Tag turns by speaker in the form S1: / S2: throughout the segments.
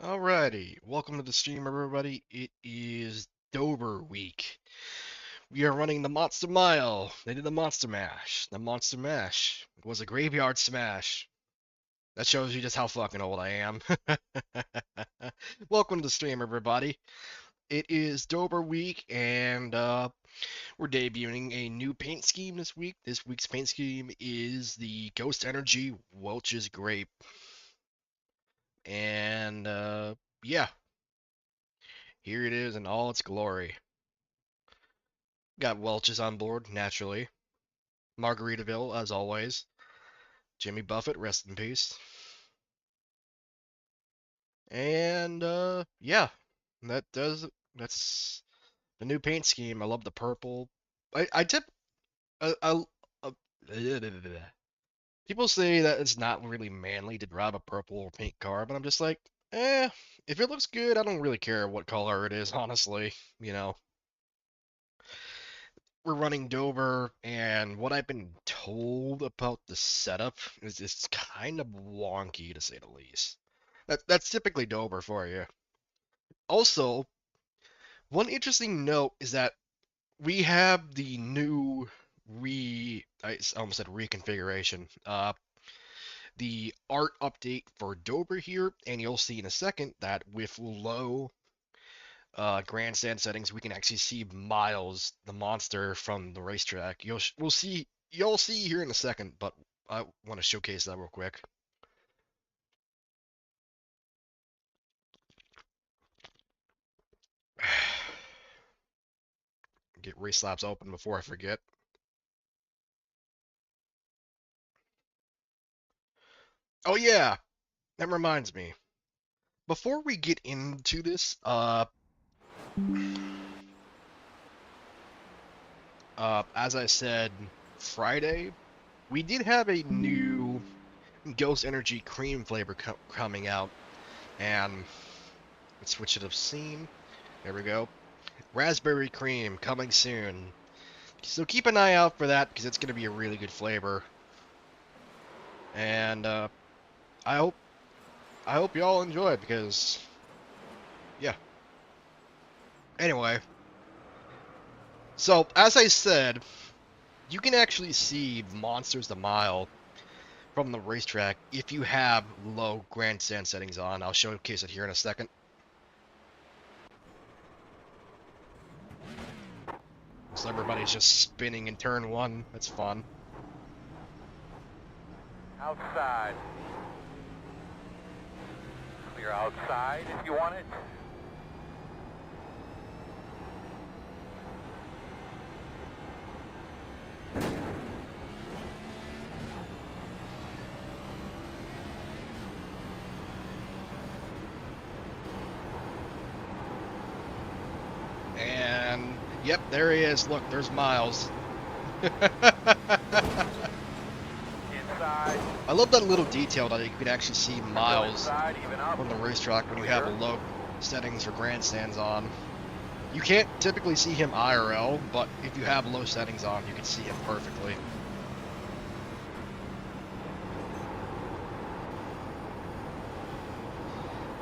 S1: Alrighty, welcome to the stream, everybody. It is Dober week. We are running the Monster Mile. They did the Monster Mash. The Monster Mash was a graveyard smash. That shows you just how fucking old I am. Welcome to the stream, everybody. It is Dober week, and we're debuting a new paint scheme this week. This week's paint scheme is the Ghost Energy Welch's Grape. And, yeah. Here it is in all its glory. Got Welch's on board, naturally. Margaritaville, as always. Jimmy Buffett, rest in peace. And, yeah. That's the new paint scheme. I love the purple. I tip, uh, people say that it's not really manly to drive a purple or pink car, but I'm just like, if it looks good, I don't really care what color it is, honestly, you know. We're running Dover, and what I've been told about the setup is it's kind of wonky, to say the least. That's typically Dover for you. Also, one interesting note is that we have the new I almost said reconfiguration. The art update for Dover here, and you'll see in a second that with low grandstand settings, we can actually see Miles, the monster from the racetrack. You'll see here in a second, but I want to showcase that real quick. Get race laps open before I forget. Oh yeah, that reminds me. Before we get into this, as I said, Friday, we did have a new Ghost Energy cream flavor coming out, and let's switch it up scene. There we go. Raspberry cream coming soon. So keep an eye out for that because it's going to be a really good flavor. And I hope y'all enjoy it because yeah. Anyway, so as I said, you can actually see Monsters the Mile from the racetrack if you have low grandstand settings on. I'll showcase it here in a second. So everybody's just spinning in turn one. That's fun.
S2: Outside. Clear outside if you want it.
S1: And yep, there he is. Look, there's Miles.
S2: Inside.
S1: I love that little detail that you can actually see Miles
S2: Inside, even up.
S1: from the racetrack when you have low settings or grandstands on. You can't typically see him IRL, but if you have low settings on, you can see him perfectly.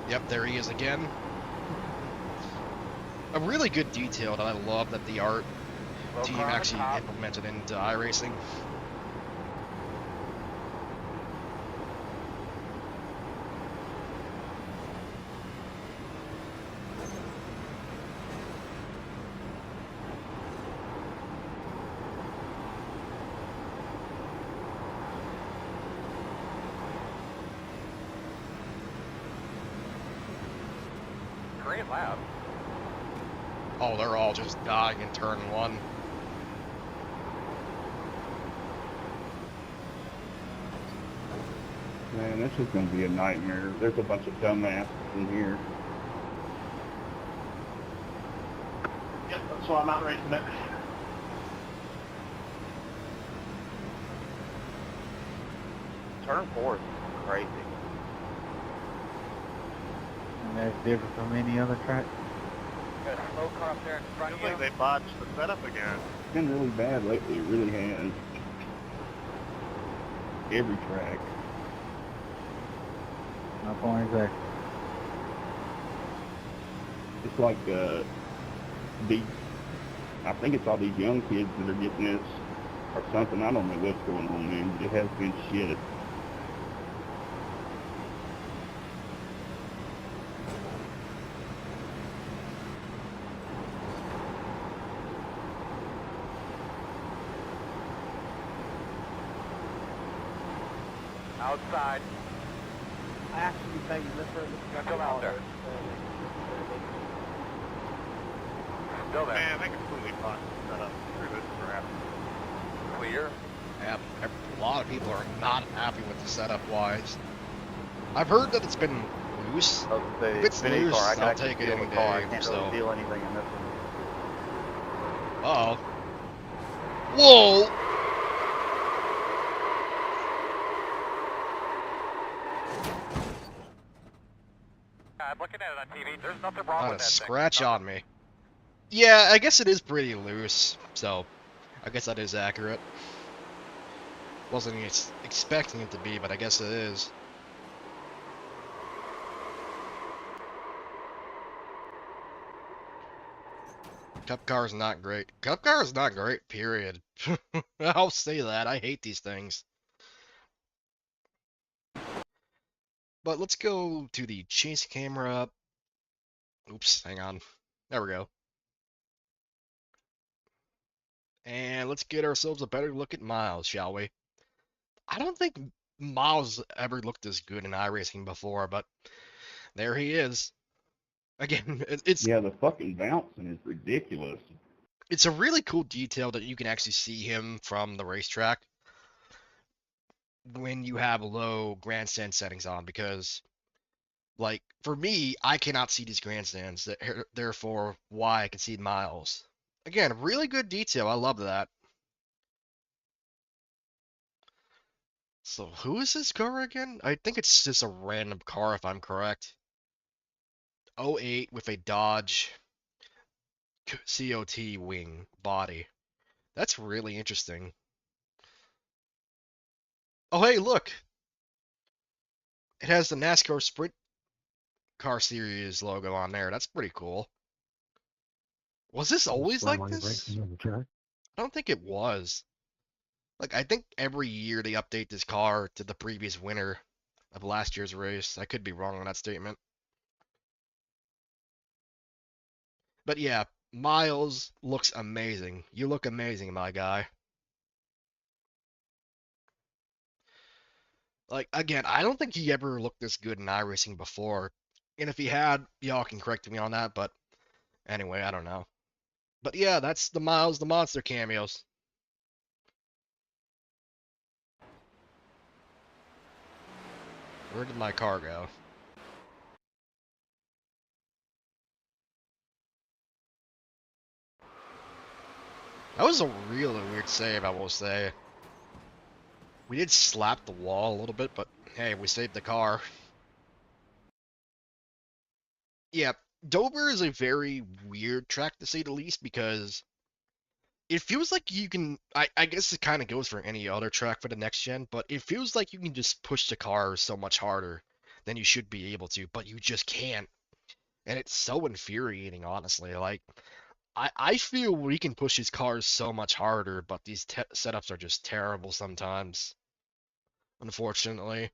S1: Yep, there he is again. A really good detail that I love that the art team actually implemented into Iracing.
S2: Great lap.
S1: Oh, they're all just dying in turn one.
S3: Man, this is going to be a nightmare. There's a bunch of dumbasses in here.
S4: Yep, that's why I'm out racing it.
S2: Turn 4 is crazy.
S5: And that's different from any other track.
S2: Got a slow car up there in front of
S4: Feels
S2: you.
S4: like they botched the setup again.
S3: It's been really bad lately. It really has. Every track.
S5: My point is that
S3: It's like these. I think it's all these young kids that are getting this or something. I don't know what's going on, man. But it has been shit.
S2: Outside.
S5: I actually think
S2: Got them out there. Still there.
S4: Man, they completely fucked that up. Screw this crap.
S2: Clear.
S1: Yeah, a lot of people are not happy with the setup wise. I've heard that it's been loose. If it's loose, I'll take it any day.
S5: I can't
S1: So,
S5: really feel anything in this one.
S1: uh oh. Whoa!
S2: I'm looking at it on TV. There's nothing wrong
S1: Not
S2: with
S1: a
S2: that
S1: scratch
S2: thing.
S1: on me. Yeah, I guess it is pretty loose. So, I guess that is accurate. Wasn't expecting it to be, but I guess it is. Cup car is not great. Cup car is not great, period. I'll say that. I hate these things. But let's go to the chase camera. Oops, hang on. There we go. And let's get ourselves a better look at Miles, shall we? I don't think Miles ever looked this good in iRacing before, but there he is. Again,
S3: Yeah, the fucking bouncing is ridiculous.
S1: it's a really cool detail that you can actually see him from the racetrack when you have low grandstand settings on, because like for me, I cannot see these grandstands, therefore why I can see Miles. Again, really good detail. I love that. So who is this car again? I think it's just a random car if I'm correct. '08 with a Dodge COT wing body. That's really interesting. Oh hey, look! It has the NASCAR Sprint Car Series logo on there. That's pretty cool. Was this always like this? I don't think it was. Like, I think every year they update this car to the previous winner of last year's race. I could be wrong on that statement. But yeah, Miles looks amazing. You look amazing, my guy. Like, again, I don't think he ever looked this good in iRacing before. And if he had, y'all can correct me on that, but anyway, I don't know. But yeah, that's the Miles the Monster cameos. Where did my car go? That was a really weird save, I will say. We did slap the wall a little bit, but hey, we saved the car. Yeah, Dover is a very weird track to say the least, because it feels like you can. I guess it kind of goes for any other track for the next gen, but it feels like you can just push the car so much harder than you should be able to, but you just can't. And it's so infuriating, honestly. Like, I feel we can push these cars so much harder, but these setups are just terrible sometimes, unfortunately.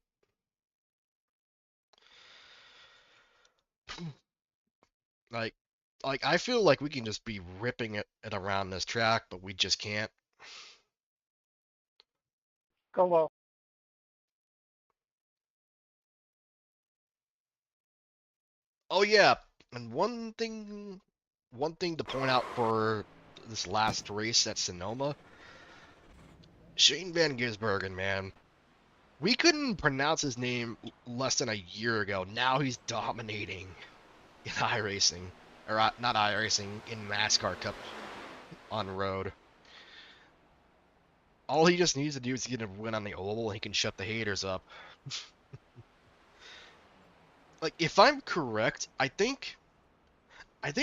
S1: Like, I feel like we can just be ripping it around this track, but we just can't.
S5: Go well.
S1: Oh yeah, and one thing to point out for this last race at Sonoma, Shane Van Gisbergen, man. We couldn't pronounce his name less than a year ago. Now he's dominating in iRacing, or not iRacing, in NASCAR Cup on road. All he just needs to do is get a win on the oval, and he can shut the haters up. Like, if I'm correct, I think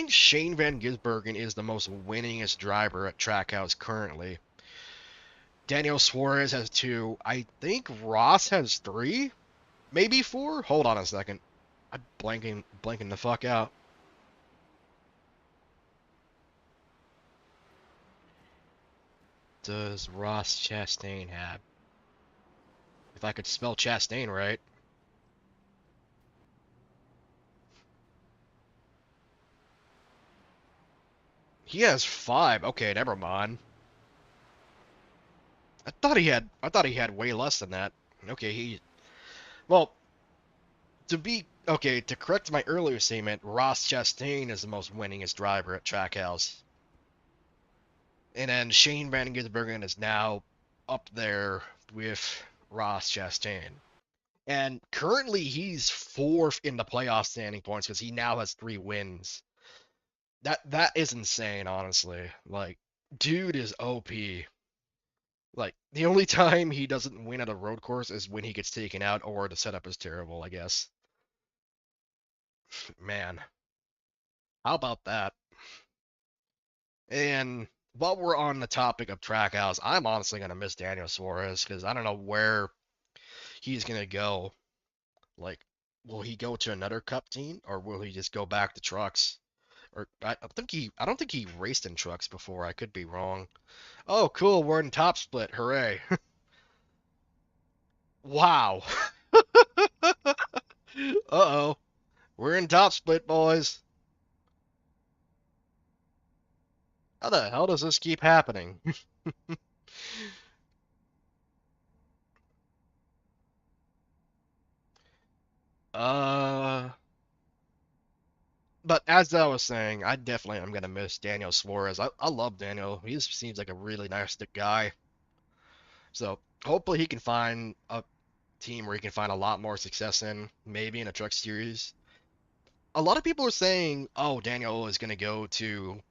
S1: Shane Van Gisbergen is the most winningest driver at Trackhouse currently. Daniel Suarez has 2. I think Ross has 3, maybe 4. Hold on a second. I'm blanking the fuck out. does Ross Chastain have? If I could spell Chastain right. He has 5. Okay, never mind. I thought he had way less than that. Okay, well, to correct my earlier statement, Ross Chastain is the most winningest driver at Trackhouse. And then Shane Van Gisbergen is now up there with Ross Chastain. And currently he's 4th in the playoff standing points because he now has 3 wins. That is insane, honestly. Like, dude is OP. Like, the only time he doesn't win at a road course is when he gets taken out or the setup is terrible, I guess. Man, how about that? And while we're on the topic of Trackhouse, I'm honestly going to miss Daniel Suarez because I don't know where he's going to go. Like, will he go to another cup team or will he just go back to trucks? Or I don't think he raced in trucks before. I could be wrong. Oh, cool. We're in top split. Hooray. Wow. Uh-oh. We're in top split, boys. How the hell does this keep happening? uh, but as I was saying, I definitely am gonna miss Daniel Suarez. I love Daniel. He just seems like a really nice guy. So hopefully he can find a team where he can find a lot more success in, maybe in a truck series. A lot of people are saying, "Oh, Daniel is gonna go to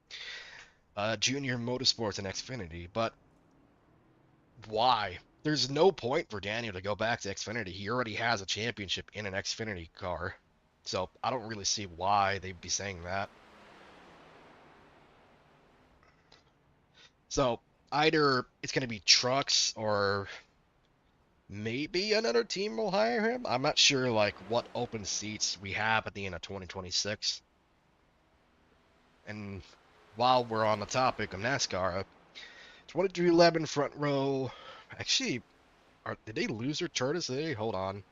S1: Junior Motorsports and Xfinity," but why? There's no point for Daniel to go back to Xfinity. He already has a championship in an Xfinity car. So I don't really see why they'd be saying that. So either it's going to be trucks or maybe another team will hire him. I'm not sure like what open seats we have at the end of 2026. And while we're on the topic of NASCAR, 2311 front row. Actually, did they lose their turn today? Hold on.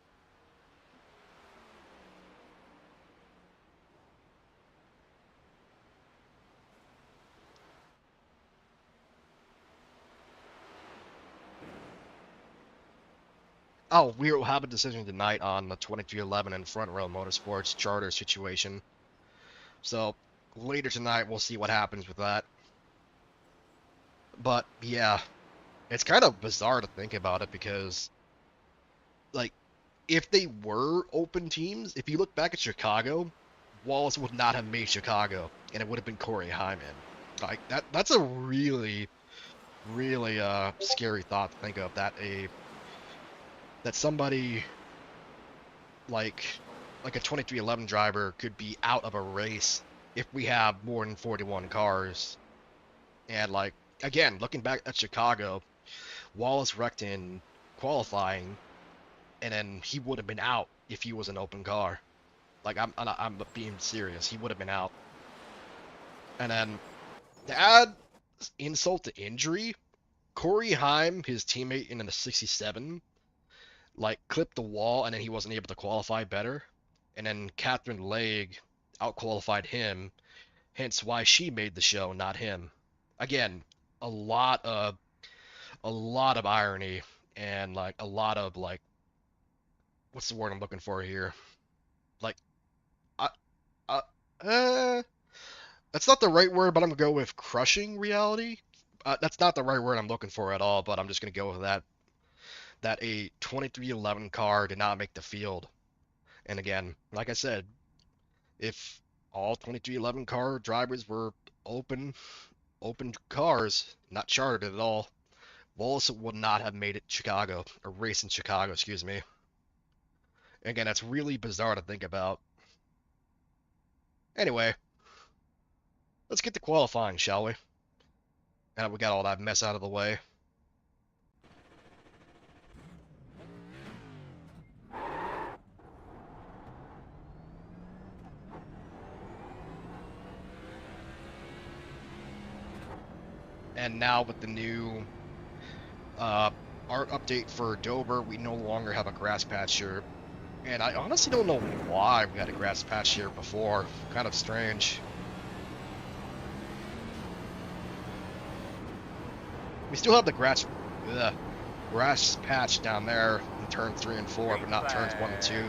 S1: Oh, we will have a decision tonight on the 2311 and front row motorsports charter situation. So later tonight, we'll see what happens with that. But yeah, it's kind of bizarre to think about it because, like, if they were open teams, if you look back at Chicago, Wallace would not have made Chicago, and it would have been Corey Hyman. Like that's a really, really scary thought to think of. That somebody like a 2311 driver could be out of a race if we have more than 41 cars. And like again, looking back at Chicago, Wallace wrecked in qualifying, and then he would have been out if he was an open car. Like I'm being serious. He would have been out. And then to add insult to injury, Corey Heim, his teammate in the 67, like clipped the wall and then he wasn't able to qualify better. And then Catherine Legge outqualified him, hence why she made the show, not him. Again, a lot of irony and like a lot of like what's the word I'm looking for here? Like uh, uh, uh that's not the right word, but I'm gonna go with crushing reality. That's not the right word I'm looking for at all, but I'm just gonna go with that. That a 2311 car did not make the field. And again, like I said, if all 2311 car drivers were open cars, not chartered at all, Wallace would not have made it Chicago, or race in Chicago, excuse me. Again, that's really bizarre to think about. Anyway, let's get to qualifying, shall we? Now that we got all that mess out of the way. And now with the new Our update for Dover, we no longer have a grass patch here. And I honestly don't know why we had a grass patch here before. Kind of strange. We still have the grass patch down there in turn 3 and 4, but not turns 1 and 2.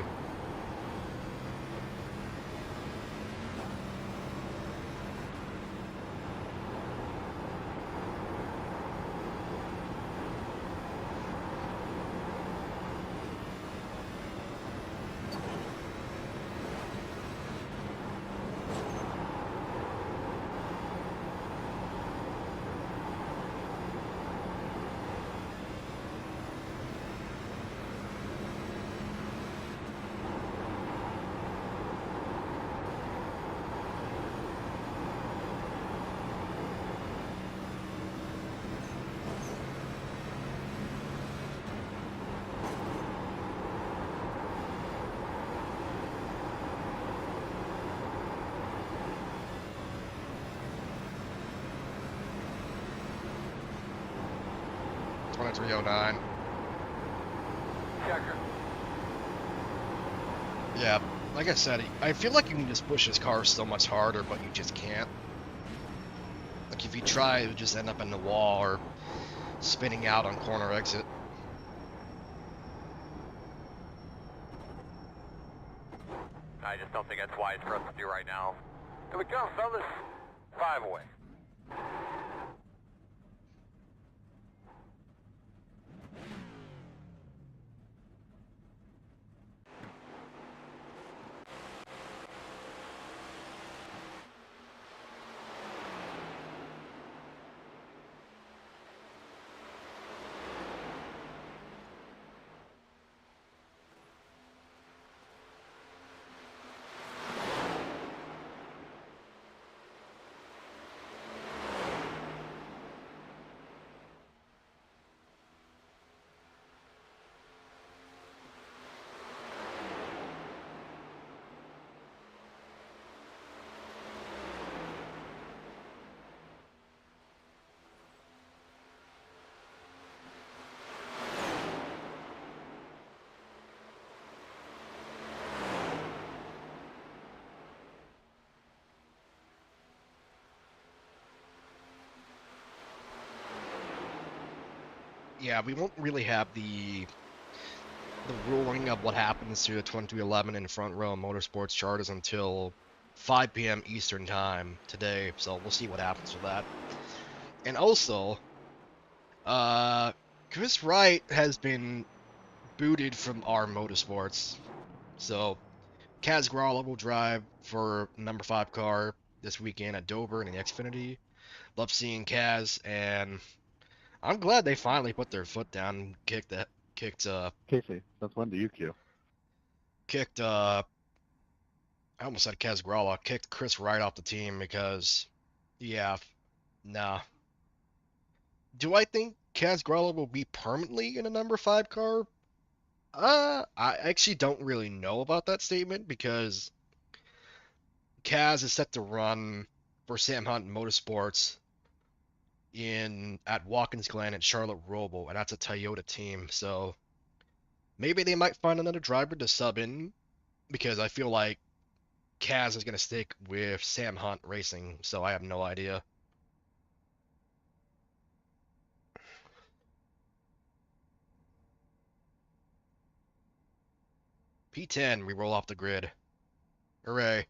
S1: .309.
S2: Checker.
S1: Yeah, like I said, I feel like you can just push his car so much harder, but you just can't. Like if you try, it would just end up in the wall or spinning out on corner exit.
S2: I just don't think that's wise for us to do right now. Here we go, fellas. 5 away.
S1: Yeah, we won't really have the ruling of what happens to the 2311 in front row motorsports charters until 5 p.m. Eastern time today, so we'll see what happens with that. And also, Chris Wright has been booted from our motorsports, so Kaz Gralla will drive for number 5 car this weekend at Dover in the Xfinity. Love seeing Kaz, and I'm glad they finally put their foot down and
S5: Casey, since when do you queue?
S1: I almost said Kaz Gralla, kicked Chris Wright off the team because, yeah, nah. Do I think Kaz Gralla will be permanently in a number 5 car? I actually don't really know about that statement because Kaz is set to run for Sam Hunt Motorsports at Watkins Glen and Charlotte Roval, and that's a Toyota team, so maybe they might find another driver to sub in because I feel like Kaz is going to stick with Sam Hunt Racing, so I have no idea. P10, we roll off the grid. Hooray.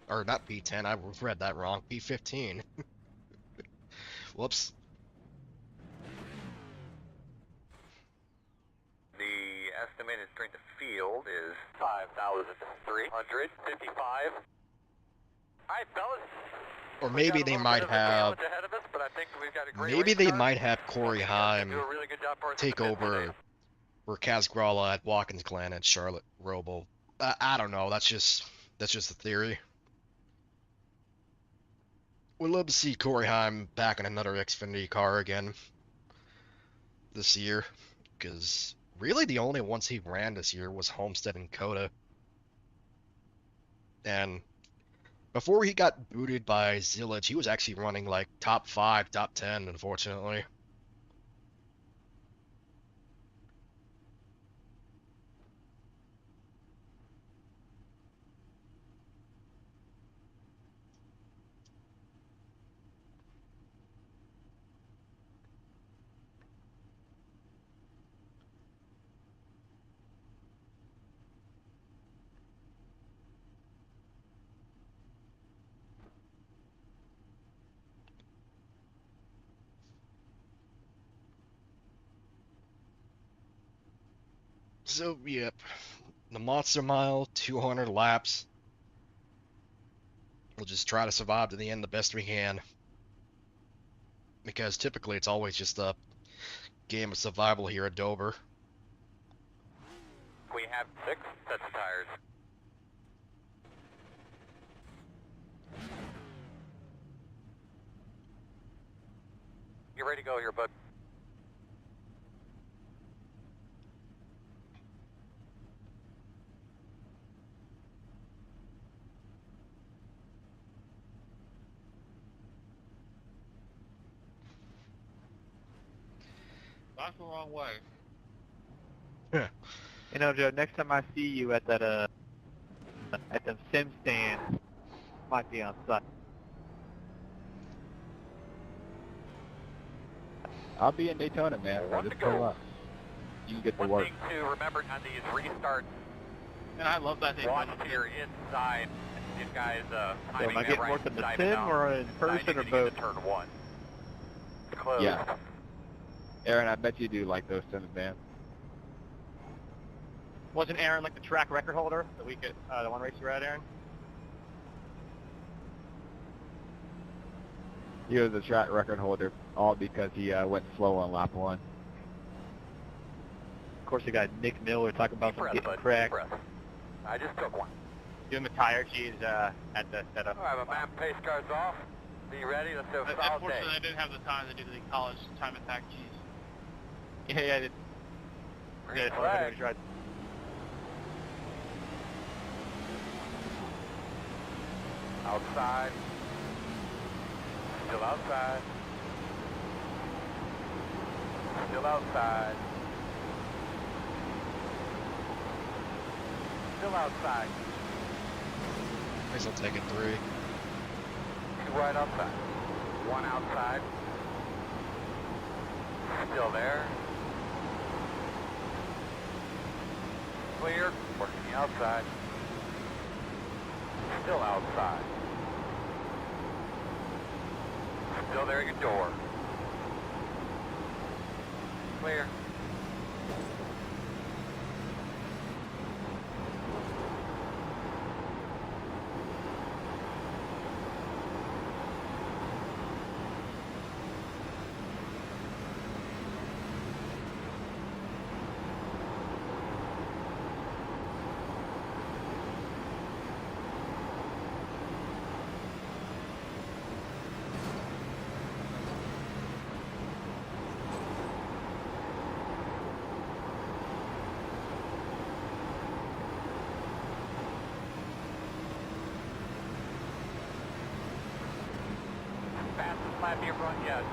S1: Or not P10, I read that wrong. P15. Whoops.
S2: The estimated strength of field is 5,355. All right, fellas.
S1: Or maybe they might have. Maybe they might have Corey Heim take over for Kaz Gralla at Watkins Glen and Charlotte Roval. I don't know. That's just a theory. We'd love to see Corey Heim back in another Xfinity car again this year, because really the only ones he ran this year was Homestead and Coda. But Before he got booted by Zillage, he was actually running like top 5, top 10, unfortunately. So, yep. The Monster Mile, 200 laps. We'll just try to survive to the end the best we can. Because typically it's always just a game of survival here at Dover.
S2: We have 6 sets of tires. Get ready to go here, bud.
S4: That's the wrong way.
S5: You know, Joe, next time I see you at that at the sim stand, might be on site. I'll be in Daytona, man.
S2: One to
S5: Just
S2: go.
S5: pull up. You can get to
S2: One
S5: work.
S2: thing to remember on these restarts,
S4: And I love that thing.
S2: watch to your inside. These guys
S5: So
S2: timing
S5: am I
S2: that
S5: getting
S2: right
S5: work in the
S2: side
S5: sim
S2: down.
S5: or in
S2: Inside,
S5: person
S2: you're
S5: or
S2: getting
S5: both?
S2: into turn 1. It's closed.
S5: Yeah. Aaron, I bet you do like those sims, man.
S4: Wasn't Aaron like the track record holder that we could, the one race you were at, Aaron?
S5: He was a track record holder, all because he went slow on lap 1. Of course, you got Nick Miller talking about
S2: Press,
S5: getting
S2: bud.
S5: cracked.
S2: Press. I just took one.
S4: Doing the tire cheese at the setup.
S2: All right, my man, pace car's off. Be ready. Let's do a solid day.
S4: Unfortunately, I didn't have the time to do the college time attack cheese. Yeah, I did.
S2: Green flag.
S4: Right.
S2: Outside. Still outside. Still outside. Still outside.
S1: I guess I'll take it 3.
S2: 2 right outside. 1 outside. Still there. Clear. Working the outside. Still outside. Still there at your door. Clear. Fastest lap you've run yet.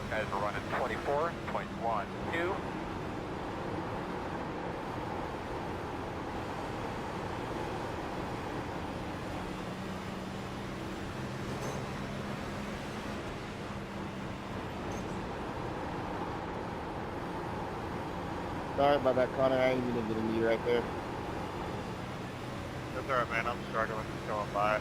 S2: Fast guys are running 24.12.
S6: Sorry about that, Connor. I didn't mean to get into you right there.
S5: That's alright, man. I'm struggling just going by.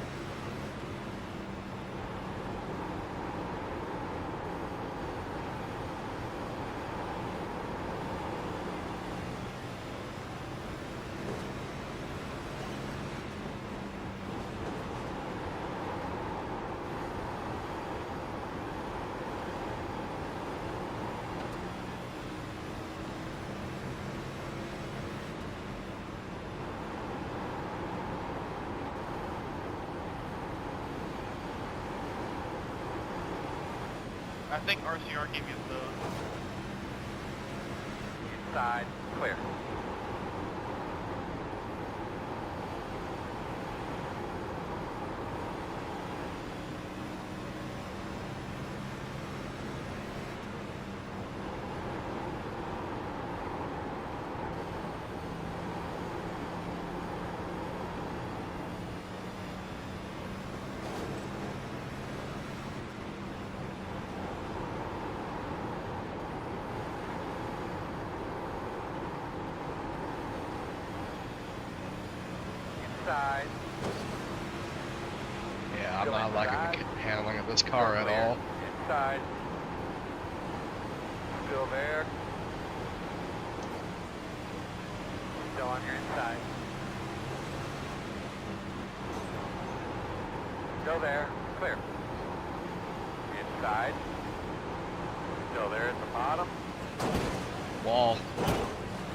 S4: I think RCR gave you those.
S2: Inside, clear. Inside.
S1: Yeah, I'm
S2: Go
S1: not liking
S2: inside.
S1: the handling of this car at all.
S2: Inside. Still there. Still on your inside. Still there. Clear. Inside. Still there at the bottom.
S1: Wall.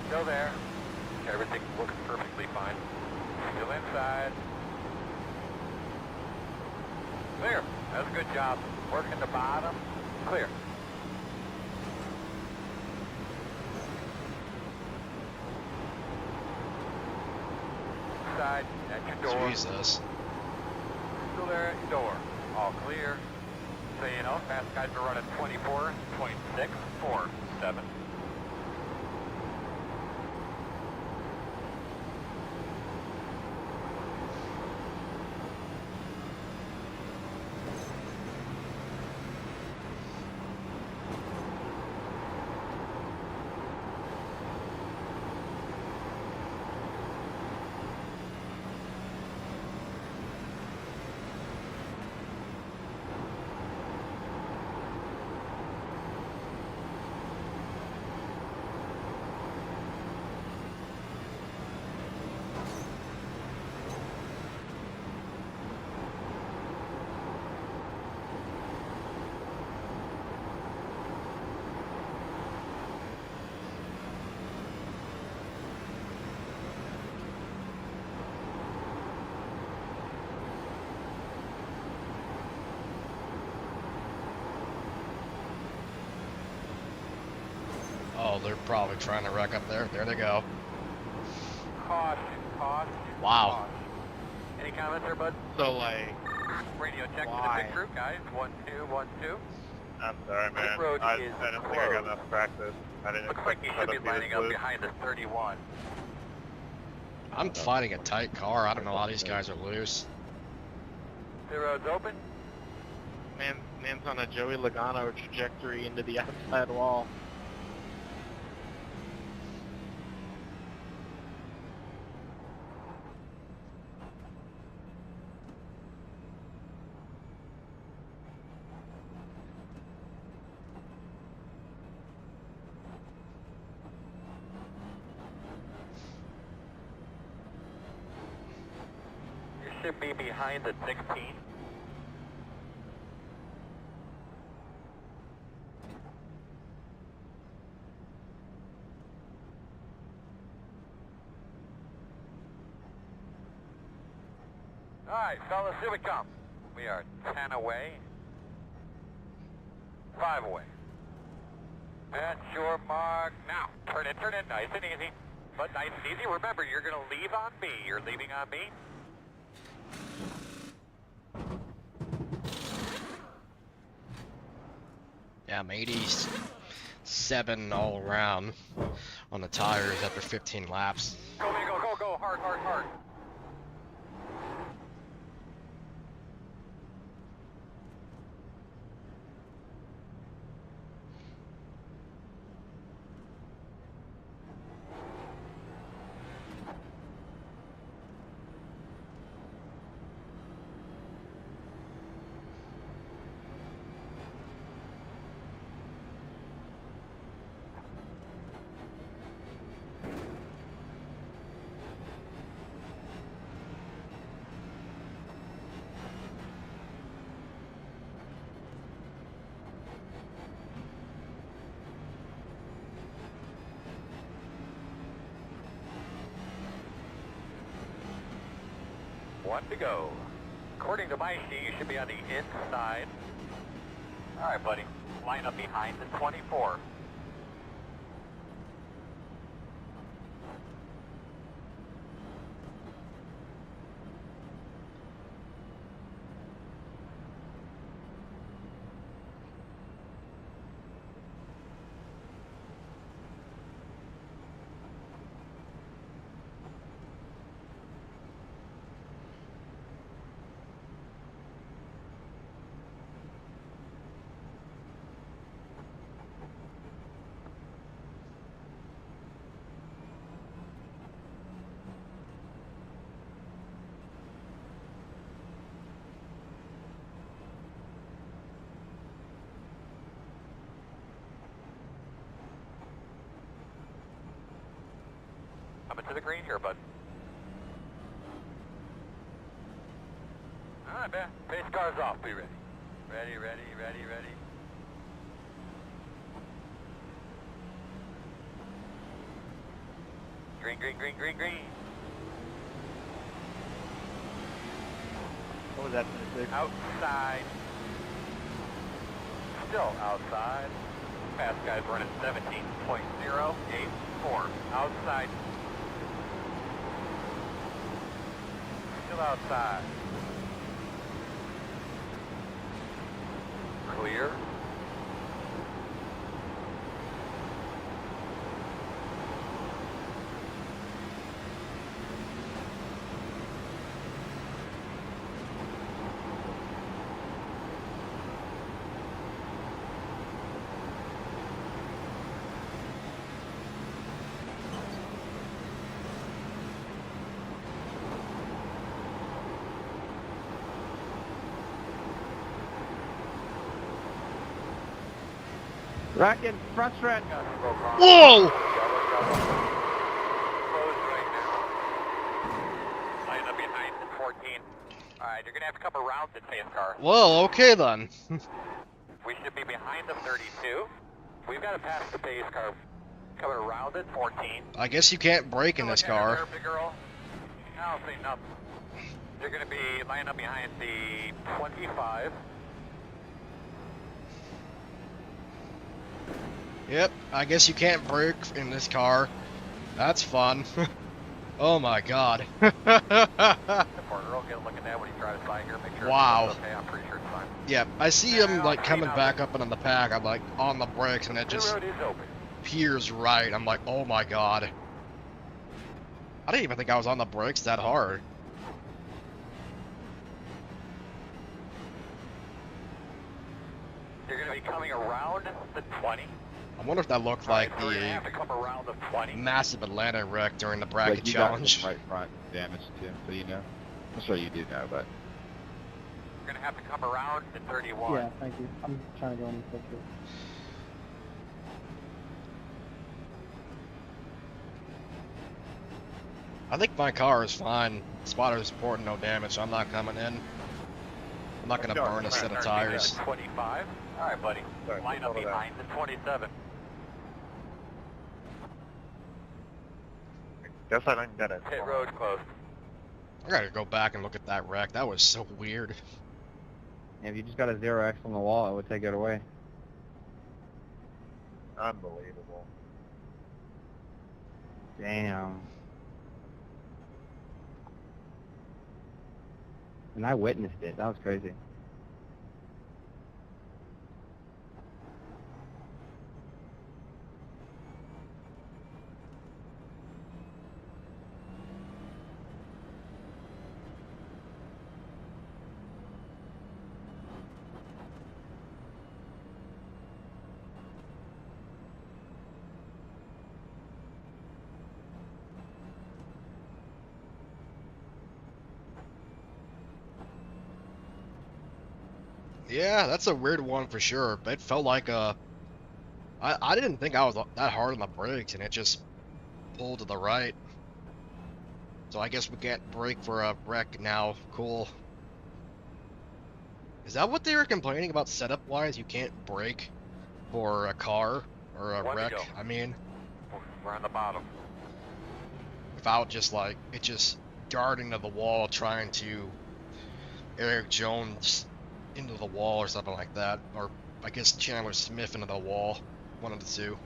S2: Still there. Everything looks perfectly fine. Still inside. Clear. That's a good job. Working the bottom. Clear. Inside at your door.
S1: Jesus.
S2: Still there at your door. All clear. So you know, fast guys are running 24.647.
S1: Oh, they're probably trying to wreck up there. There they go.
S2: Caution, caution.
S1: Wow.
S2: Caution. Any comments there, bud?
S4: So, like,
S2: Radio check to the
S4: Why?
S2: pit crew, guys. 1212.
S5: I'm sorry, man.
S2: This road
S5: I
S2: is
S5: don't think I got
S2: closed.
S5: enough practice. I didn't
S2: Looks
S5: expect
S2: like you
S5: the
S2: should be
S5: setup to
S2: lining
S5: this
S2: up
S5: loose.
S2: behind the 31.
S1: I'm fighting a tight car. I don't know how these guys are loose.
S2: The road's open.
S5: Man's on a Joey Logano trajectory into the outside wall.
S2: You should be behind the 16. Alright, fellas, here we come. We are 10 away. 5 away. At your mark now. Turn in, nice and easy. But nice and easy. Remember, you're going to leave on me. You're leaving on me.
S1: Yeah, I'm 87 all around on the tires after 15 laps.
S2: Go, man, go, go, go. Hard, hard, hard. One to go. According to my sheet, you should be on the inside. All right, buddy. Line up behind the 24. Coming to the green here, bud. All right, man. Pace car's off. Be ready. Ready, ready, ready, ready. Green, green, green, green, green.
S5: What was that? 26?
S2: Outside. Still outside. Fast guys running 17.084. Outside. Still outside. Clear.
S5: Rockin', front stretch.
S1: Whoa!
S2: Closed right now. Line up behind the 14. Alright, you're gonna have to come around the pace car.
S1: Well, okay then.
S2: We should be behind the 32. We've got to pass the pace car. Coming around at 14.
S1: I guess you can't brake in this car.
S2: There, big girl. I don't see nothing. You're gonna be lining up behind the 25.
S1: Yep, I guess you can't brake in this car. That's fun. Oh my god.
S2: The partner will get a look at that when he drives by here. Make sure
S1: Wow.
S2: it's okay. I'm pretty sure it's fine.
S1: Yep, I see him like coming back up and on the pack. I'm like on the brakes and it
S2: The
S1: just
S2: road is open.
S1: peers right. I'm like, oh my god. I didn't even think I was on the brakes that hard.
S2: You're gonna be coming around the 20.
S1: I wonder if that looked like
S2: Alright, so you're gonna
S1: the
S2: have to come around the 20.
S1: massive Atlanta wreck during the bracket
S5: Like, you
S1: challenge.
S5: got right front damage too, so you know. I'm sure you do know, but
S2: You're gonna have to come around the 31.
S7: Yeah, thank you. I'm trying to go in the picture.
S1: I think my car is fine. Spotter's reporting no damage, so I'm not coming in. I'm not gonna burn a set of tires.
S2: 25. Alright, buddy.
S5: Sorry,
S2: Line up
S5: all of that.
S2: behind the 27.
S5: guess I didn't get it.
S2: Pit road closed.
S1: I gotta go back and look at that wreck. That was so weird.
S5: If you just got a 0x on the wall, it would take it away. Unbelievable. Damn. And I witnessed it. That was crazy.
S1: Yeah, that's a weird one for sure. It felt like I didn't think I was that hard on the brakes, and it just pulled to the right. So I guess we can't brake for a wreck now. Cool. Is that what they were complaining about setup-wise? You can't brake for a car or a
S2: One to
S1: wreck?
S2: go.
S1: I mean,
S2: We're on the bottom.
S1: without just like it just darting to the wall, trying to Eric Jones into the wall or something like that, or I guess Chandler Smith into the wall. One of the two.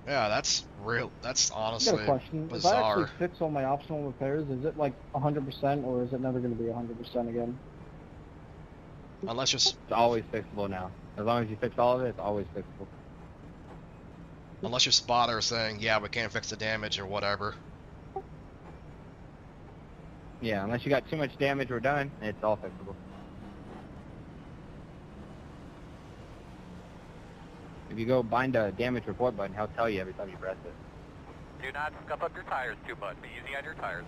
S1: Yeah, that's real. That's
S7: I got a
S1: honestly
S7: question. If I
S1: bizarre.
S7: actually fix all my optional repairs, is it like 100% or is it never going to be 100% again?
S1: Unless you're
S5: It's always fixable now. As long as you fix all of it, it's always fixable.
S1: unless your spotter is saying, yeah, we can't fix the damage or whatever.
S5: Yeah, unless you got too much damage, we're done. It's all fixable. If you go bind a damage report button, he'll tell you every time you press it.
S2: Do not scuff up your tires too much. Be easy on your tires.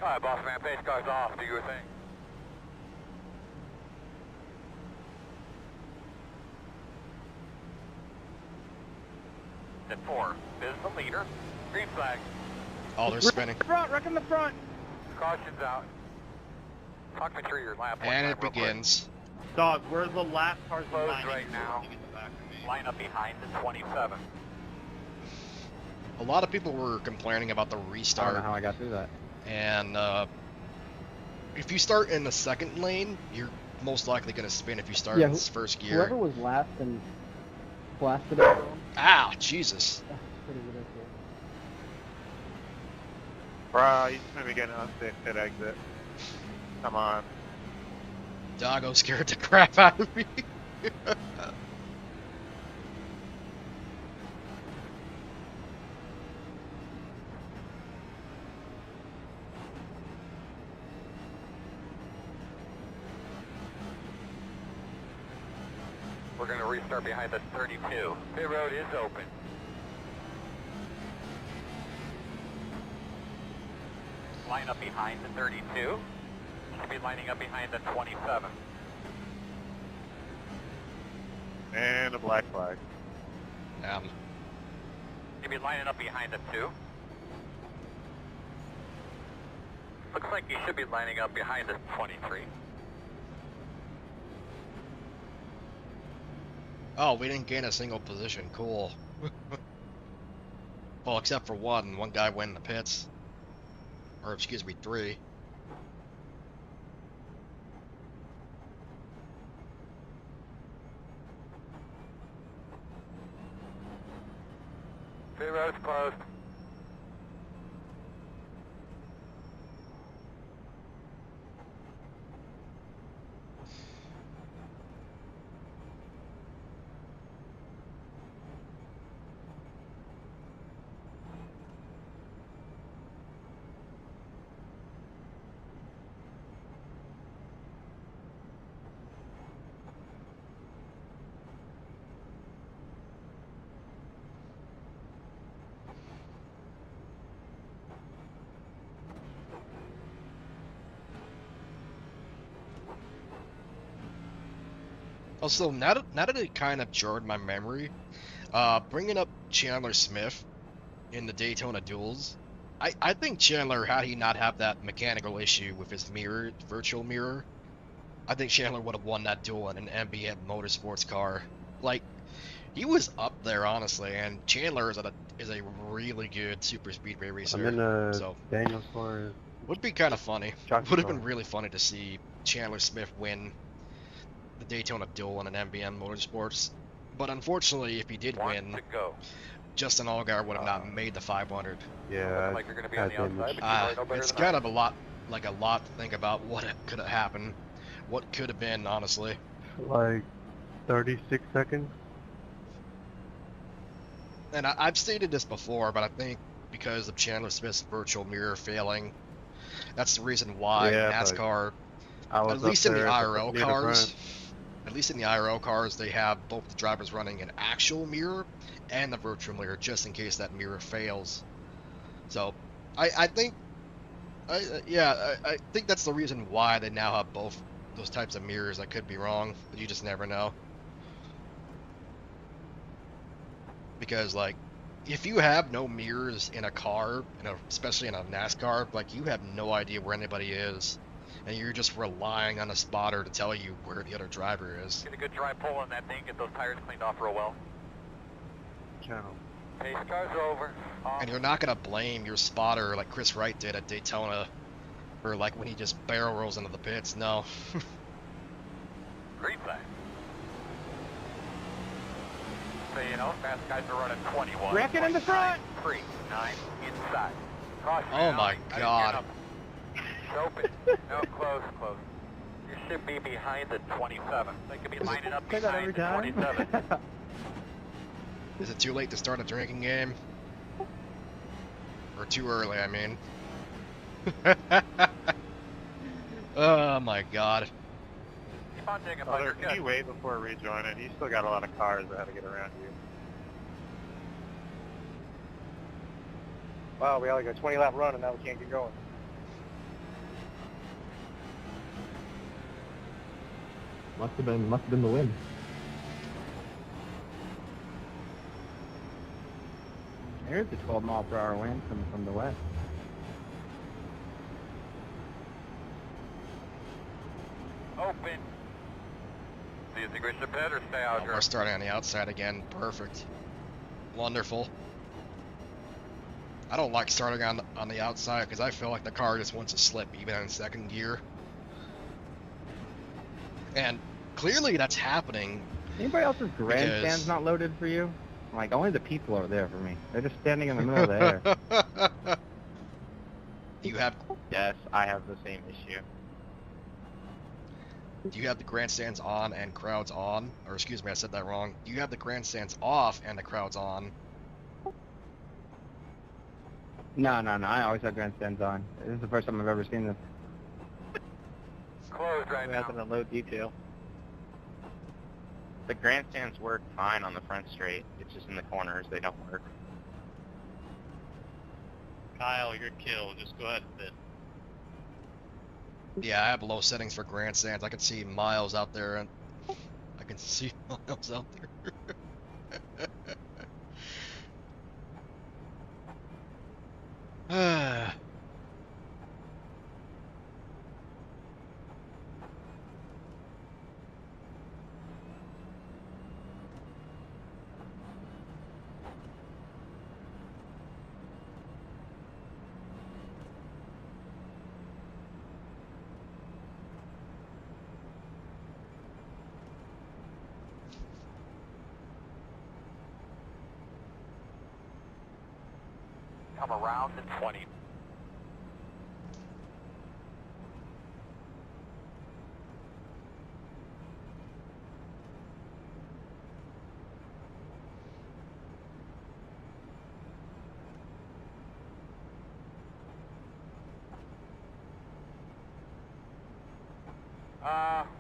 S2: Alright, boss man, pace cars off. Do your thing. At 4. Biz the leader. Green flag.
S1: Oh, they're spinning.
S5: Front, wreck in the front!
S2: Caution's out. Talk me through your lap.
S1: And it begins.
S4: Dog, where's the last car's
S2: Closed
S4: lining
S2: right now.
S4: to get the back of me?
S2: Line up behind the 27.
S1: A lot of people were complaining about the
S5: I don't know
S1: restart,
S5: how I got through that.
S1: and if you start in the second lane, you're most likely going to spin if you start
S7: Yeah,
S1: in this first
S7: Whoever
S1: gear.
S7: was last and blasted it,
S1: Ow, Jesus.
S7: that's pretty ridiculous.
S6: Bro, you just made me get an unsafe pit exit. Come on.
S1: Doggo scared the crap out of me.
S2: We're going to restart behind the 32. Pit road is open. Line up behind the 32. Should be lining up behind the 27.
S6: And a black flag.
S2: Should be lining up behind the 2. Looks like you should be lining up behind the 23.
S1: Oh, we didn't gain a single position. Cool. Well, except for one. One guy went in the pits. Or, excuse me, 3.
S2: Pit road's closed.
S1: Also, now that it kind of jarred my memory, bringing up Chandler Smith in the Daytona duels, I think Chandler, had he not have that mechanical issue with his mirror, virtual mirror, I think Chandler would have won that duel in an MBM Motorsports car. Like, he was up there, honestly, and Chandler is a really good super speedway racer.
S6: I'm in
S1: So,
S6: Daniel's car.
S1: would be kind of funny.
S6: Jockey
S1: Would have
S6: car.
S1: been really funny to see Chandler Smith win the Daytona duel in an MBM Motorsports. But unfortunately, if he did
S2: One
S1: win,
S2: to go.
S1: Justin Allgaier would have not made the 500.
S6: Yeah,
S2: Looks like you're going to be on
S6: had
S2: the outside,
S6: damage.
S2: but you probably know better
S1: It's
S2: than
S1: kind
S2: I.
S1: of a lot to think about what could have happened, what could have been, honestly.
S6: Like 36 seconds.
S1: And I've stated this before, but I think because of Chandler Smith's virtual mirror failing, that's the reason why
S6: Yeah, but
S1: NASCAR,
S6: I was
S1: at least in
S6: up
S1: the
S6: there
S1: IRL
S6: near the
S1: cars,
S6: front.
S1: at least in the IRO cars, they have both the drivers running an actual mirror and the virtual mirror just in case that mirror fails. So I think I think that's the reason why they now have both those types of mirrors. I could be wrong, but you just never know. Because like if you have no mirrors in a car, especially in a NASCAR, like you have no idea where anybody is, and you're just relying on a spotter to tell you where the other driver is.
S2: Get a good dry pull on that thing, get those tires cleaned off real well.
S6: Channel.
S2: Pace cars over.
S1: And you're not gonna blame your spotter like Chris Wright did at Daytona, or like when he just barrel rolls into the pits. No.
S2: Green flag. So you know, fast guys are running 21.
S5: Wrecking in the front!
S2: 3, 9, inside. Caution.
S1: Oh my God.
S2: Open. No, close. You should be behind the 27. They could be lining up
S5: Say that every
S2: behind the
S5: time.
S2: 27.
S1: Is it too late to start a drinking game? Or too early, I mean. Oh my God.
S2: Keep on digging, bud.
S6: Father,
S2: You're
S6: can you
S2: good.
S6: wait before rejoining? You still got a lot of cars that have to get around you.
S8: Wow, we only got 20 lap run and now we can't get going.
S5: Must have been the wind. There's the 12-mile-per-hour wind coming from the west.
S2: Open. Do you think we should pit or stay out
S1: Oh,
S2: here?
S1: we're starting on the outside again. Perfect. Wonderful. I don't like starting on the outside because I feel like the car just wants to slip even in second gear. And clearly that's happening.
S5: Anybody else's grandstand's
S1: Because-
S5: not loaded for you? Like, only the people are there for me. They're just standing in the middle of the air.
S1: You have
S5: Yes, I have the same issue.
S1: Do you have the grandstands on and crowds on? Or excuse me, I said that wrong. Do you have the grandstands off and the crowds on?
S5: No, I always have grandstands on. This is the first time I've ever seen this.
S2: Closed right now.
S5: in a low detail.
S9: The grandstands work fine on the front straight. It's just in the corners they don't work.
S4: Kyle, you're killed. Just go ahead and bid.
S1: Yeah, I have low settings for grandstands. I can see miles out there, and I can see miles out there.
S2: Come around in 20.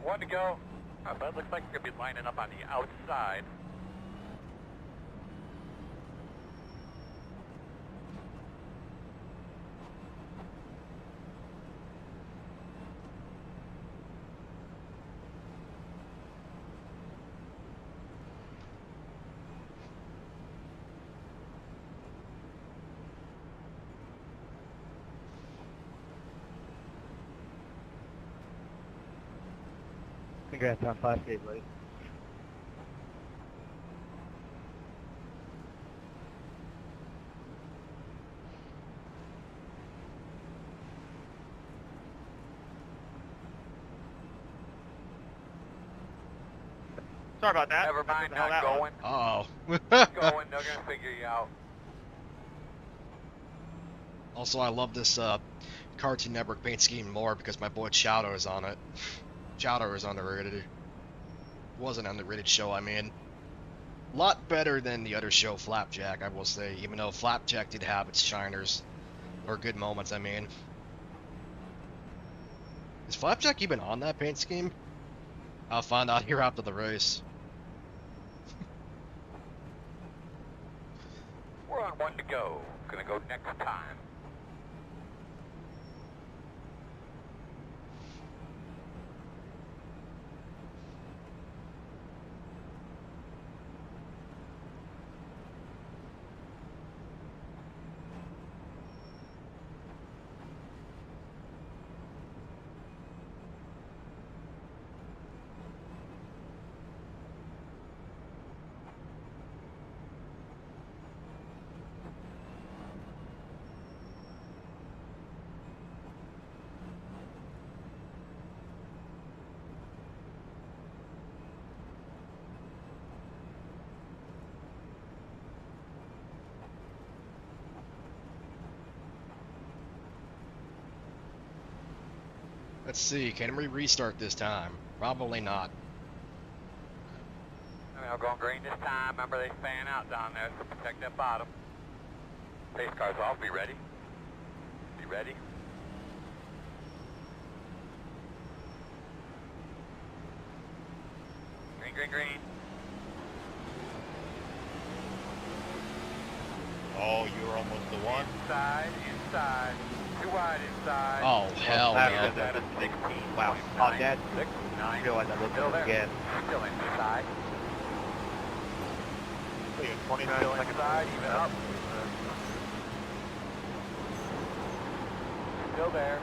S2: One to go. But looks like we're going to be lining up on the outside.
S5: Congrats on 5K, buddy.
S6: Sorry about that.
S2: Never mind,
S6: How
S2: not
S6: that
S2: going.
S1: Uh-oh.
S2: Going, they're going to figure you out.
S1: Also, I love this Cartoon Network paint scheme more because my boy Chowder is on it. Chowder is underrated. Was an underrated show, I mean. A lot better than the other show, Flapjack, I will say, even though Flapjack did have its shiners. Or good moments, I mean. Is Flapjack even on that paint scheme? I'll find out here after the race.
S2: We're on 1 to go. Gonna go next time.
S1: Let's see, can we restart this time? Probably not.
S2: I'll go on green this time. Remember, they fan out down there, so protect that bottom. Pace car's off. Be ready. Be ready. Green, green, green.
S9: Oh, you were almost the one.
S2: Inside, inside. Too wide inside.
S1: Oh, hell, man.
S2: That is 16.
S5: Wow. Oh, Dad.
S2: 6, 9.
S5: Realize I looked
S2: Still
S5: at
S2: there.
S5: it again.
S2: Still inside.
S6: So you're 29
S2: Still
S6: seconds.
S2: inside, even up. Still there.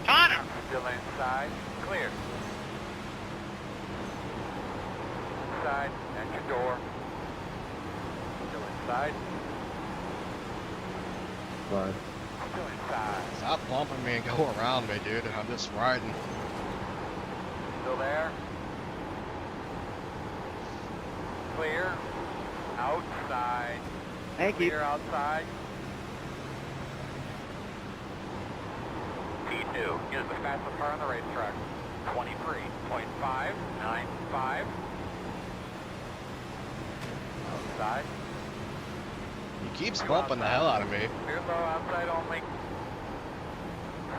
S4: Connor!
S2: Still inside. Clear. Inside. At your door. Still inside.
S7: Right.
S2: Still inside.
S1: Stop bumping me and go around me, dude. I'm just riding.
S2: Still there. Clear. Outside.
S5: Thank you.
S2: Clear outside. P2 is the fastest car on the racetrack. 23.595. Outside.
S1: He keeps bumping the hell out of me.
S2: Clear low outside only.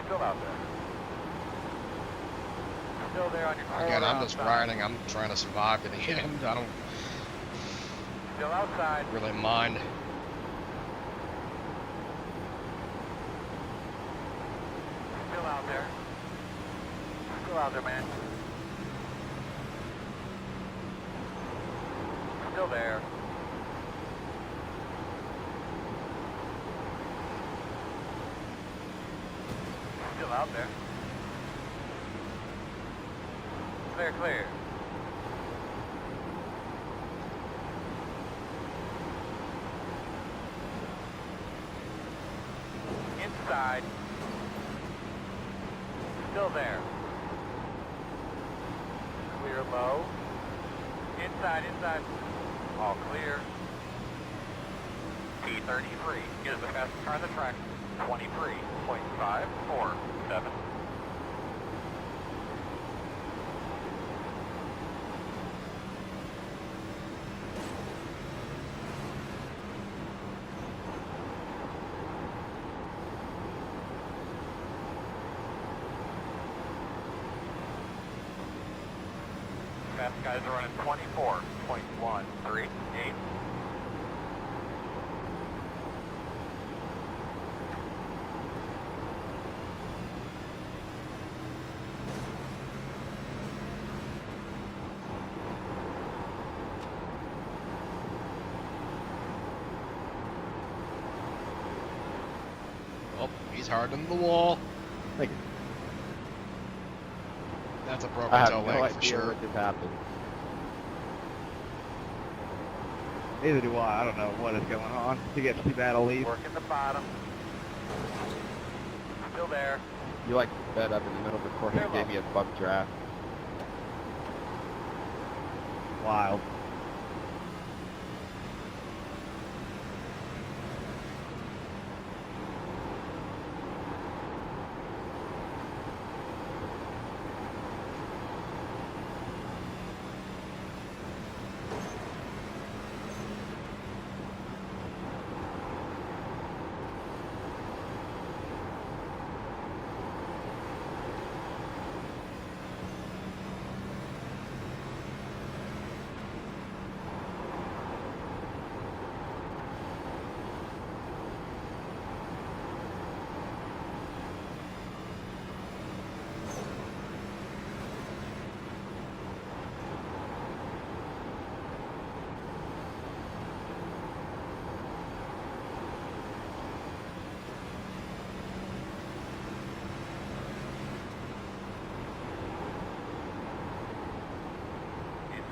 S2: Still out there. Still there on your car.
S1: Again, I'm just riding. I'm trying to survive to the end. I don't
S2: Still outside.
S1: really mind.
S2: Still out there. Still out there, man. Still there. Still out there. Clear, clear. Inside. Still there. Clear low. Inside, inside. All clear. P33 is the fastest car on the track. 23.547. Fast guys are running 24.138.
S1: Oh, he's hardened the wall.
S5: Thank you.
S1: That's a
S5: I
S1: broken
S5: have
S1: toe
S5: no
S1: leg for
S5: idea
S1: sure.
S5: what just happened. Neither do I. I don't know what is going on. He gets too bad a lead.
S2: Working the bottom. Still there.
S5: You like sped up in the middle of the course and gave me a bug draft. Wild.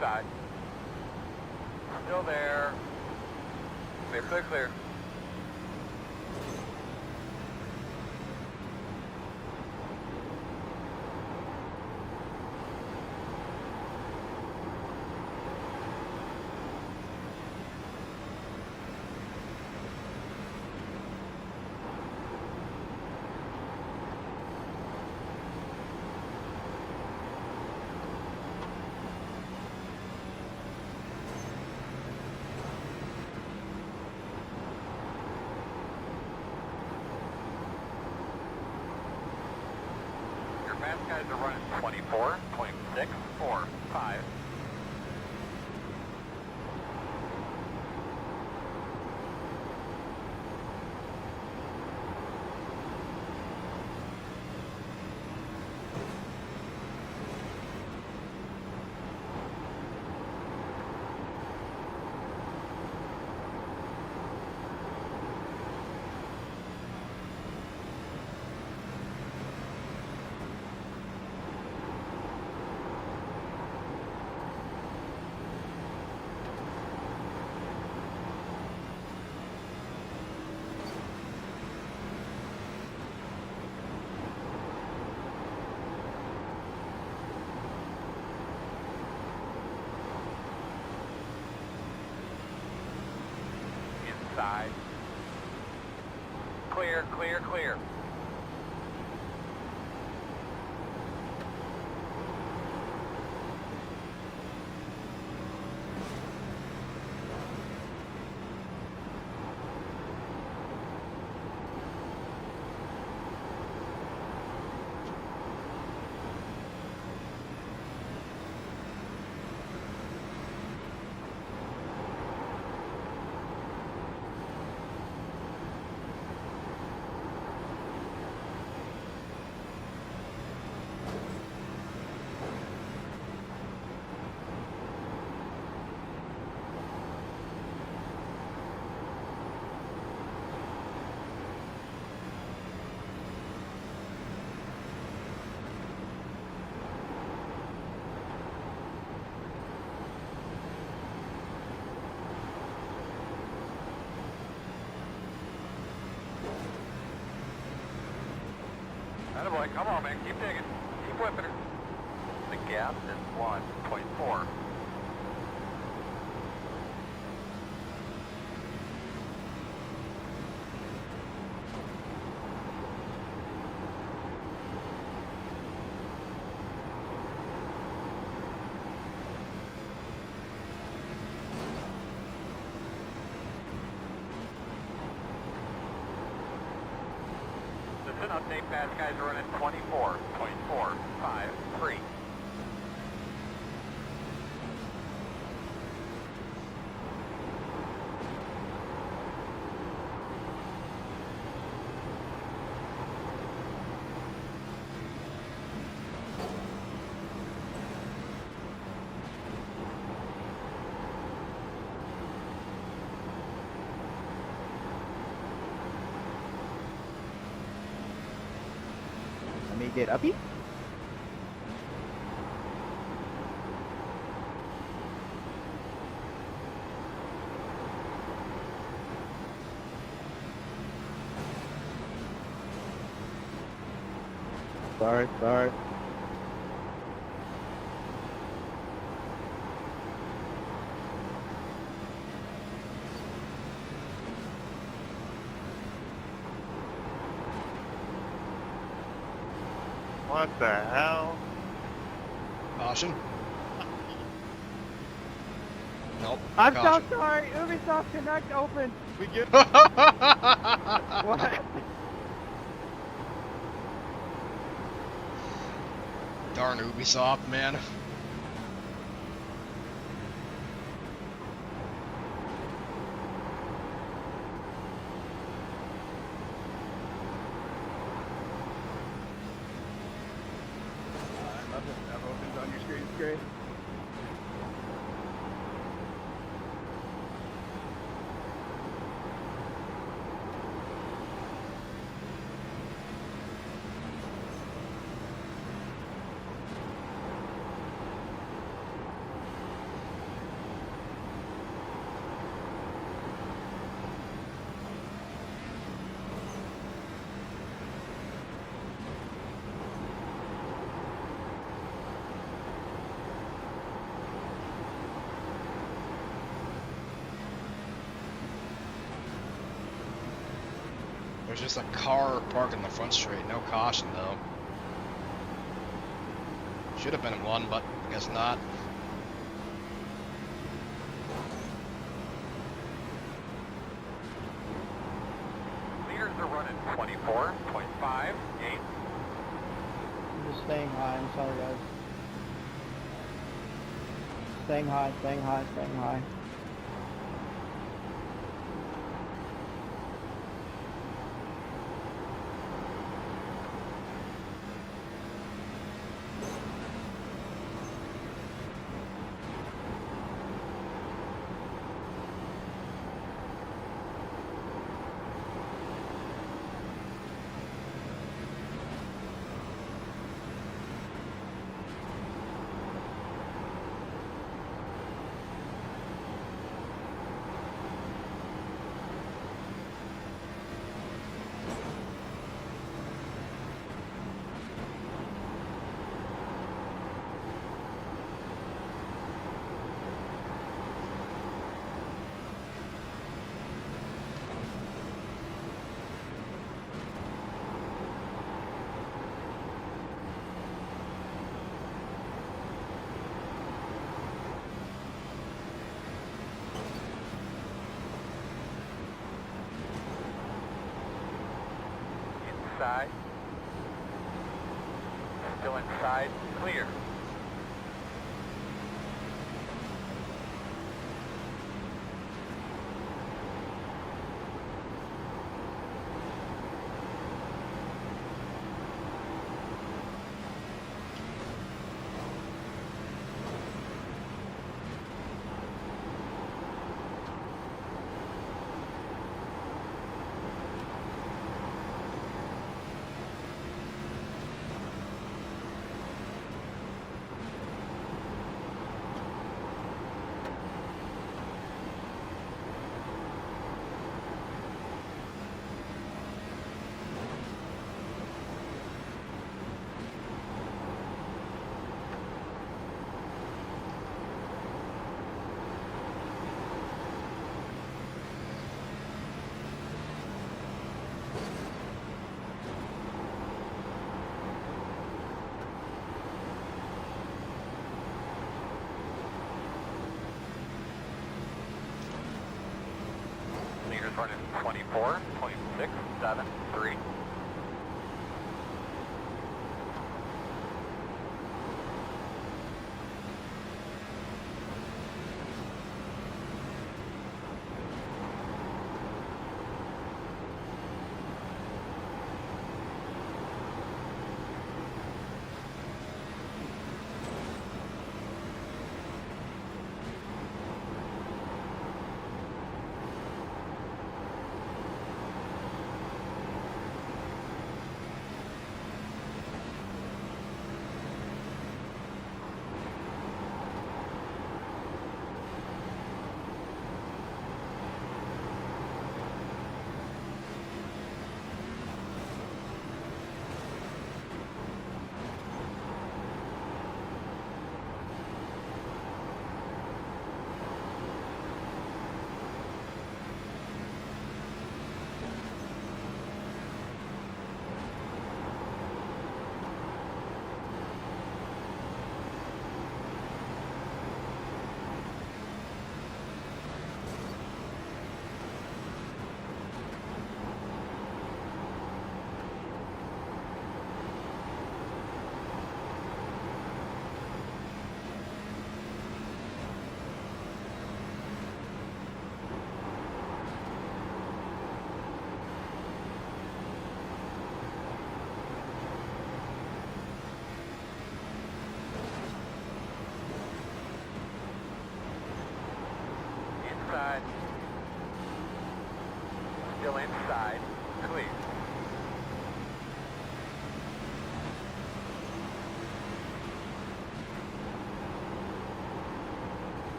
S2: inside. Still there. Clear, clear, clear. Your fast guys are running 24.645. Inside. Clear, clear, clear. Attaboy, come on, man, keep digging. Keep whipping her. The gap is 1.4. This is an update, fast guys are running 24.453.
S5: Let me get uppy. Sorry, sorry.
S6: What the hell?
S1: Caution. Nope.
S7: I'm so
S1: caution.
S7: sorry. Ubisoft Connect open.
S5: We get
S7: What?
S1: Darn Ubisoft, man.
S5: I love it. That opens on your screen. It's great.
S1: There's just a car parked in the front straight. No caution, though. Should have been one, but I guess not.
S2: Leaders are running 24.58.
S7: I'm just staying high. I'm sorry, guys. Staying high, staying high, staying high.
S2: Inside. Still inside. Clear. Leaders running 24.673.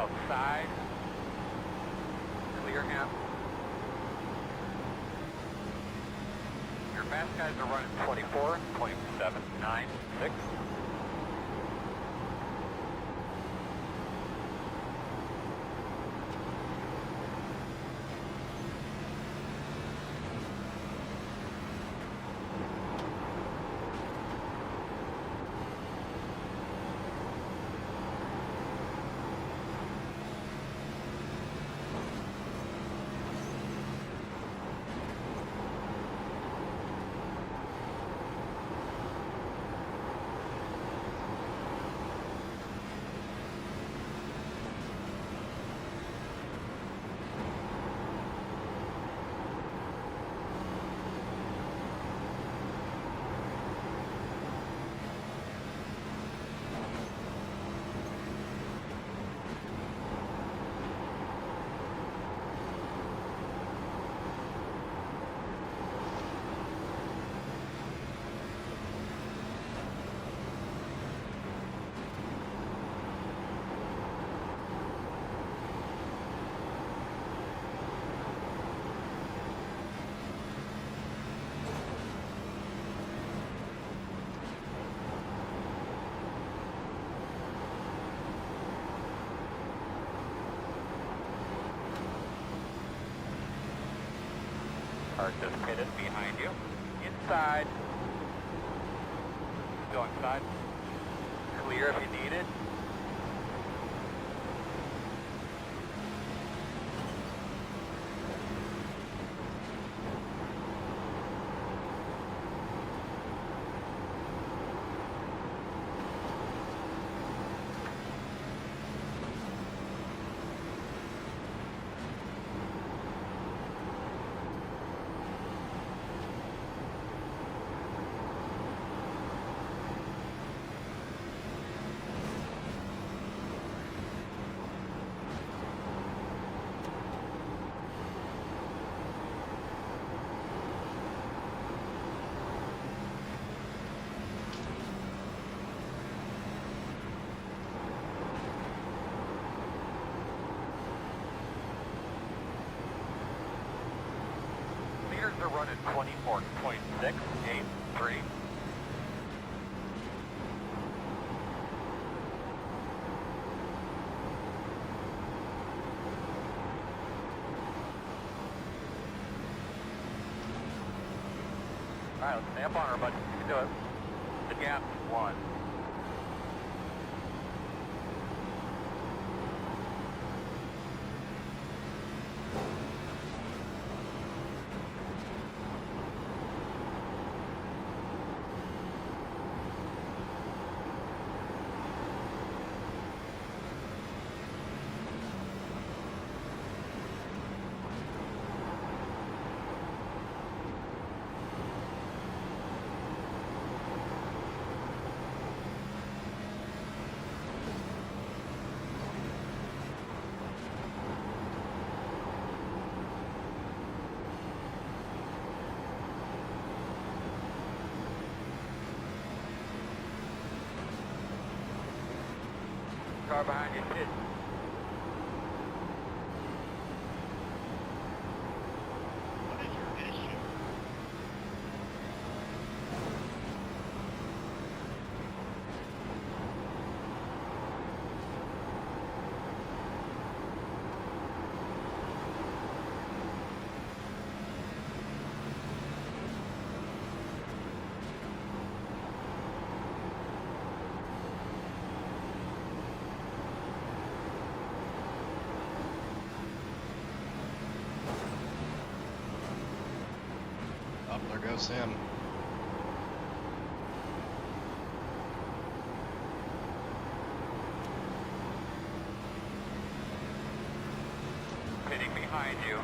S2: outside. Clear him. Your fast guys are running 24.796. Car just pitted behind you. Inside. Go inside. Clear if you need it. Meters are running 24.683. Alright, let's stay up on her, bud. You can do it. The gap's 1. Car behind you, kid.
S4: What is your issue?
S1: Oh, there goes him.
S2: Pitting behind you.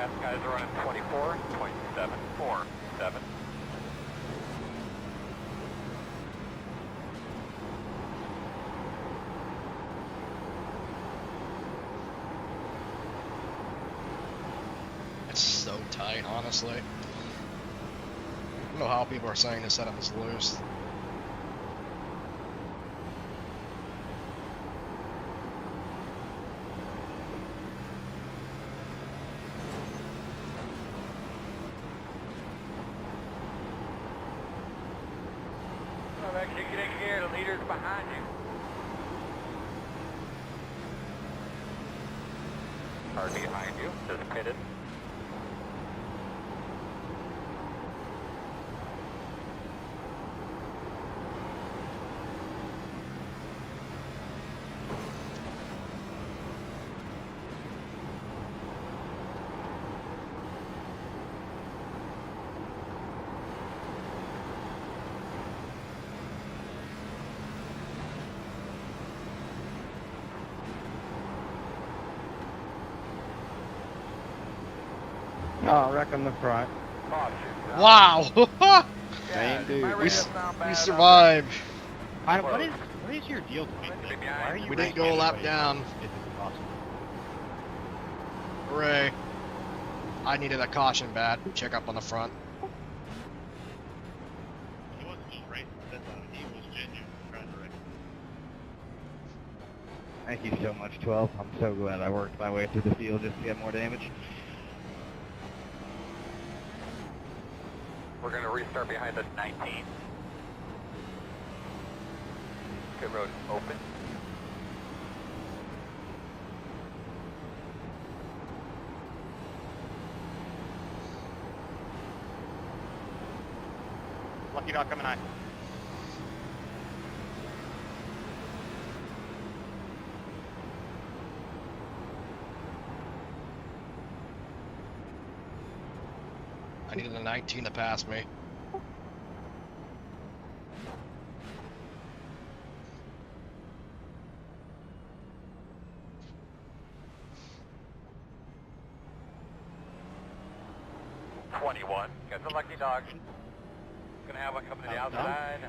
S2: Fast guys are running 24.747.
S1: It's so tight, honestly. I don't know how people are saying this setup is loose.
S2: Well, actually, get in here. The leader's behind you. Car behind you, just pitted.
S5: Oh, wreck on the front.
S2: Caution.
S1: Wow!
S2: Yeah,
S5: dude.
S2: my radio sound bad
S1: We
S2: out
S1: survived.
S4: What is your deal, Twink? Like, why are you
S1: We didn't
S4: ranking
S1: go a lap
S4: everybody
S1: down.
S4: if it's impossible?
S1: Hooray. I needed a caution bad. Check up on the front.
S4: He wasn't just racing, that's how he was genuine trying to race.
S5: Thank you so much, 12. I'm so glad I worked my way through the field just to get more damage.
S2: We're going to restart behind us 19. Pit road open.
S4: Lucky dog coming high.
S1: I needed a 19 to pass me.
S2: Got the lucky dog. Gonna have one coming to the outside.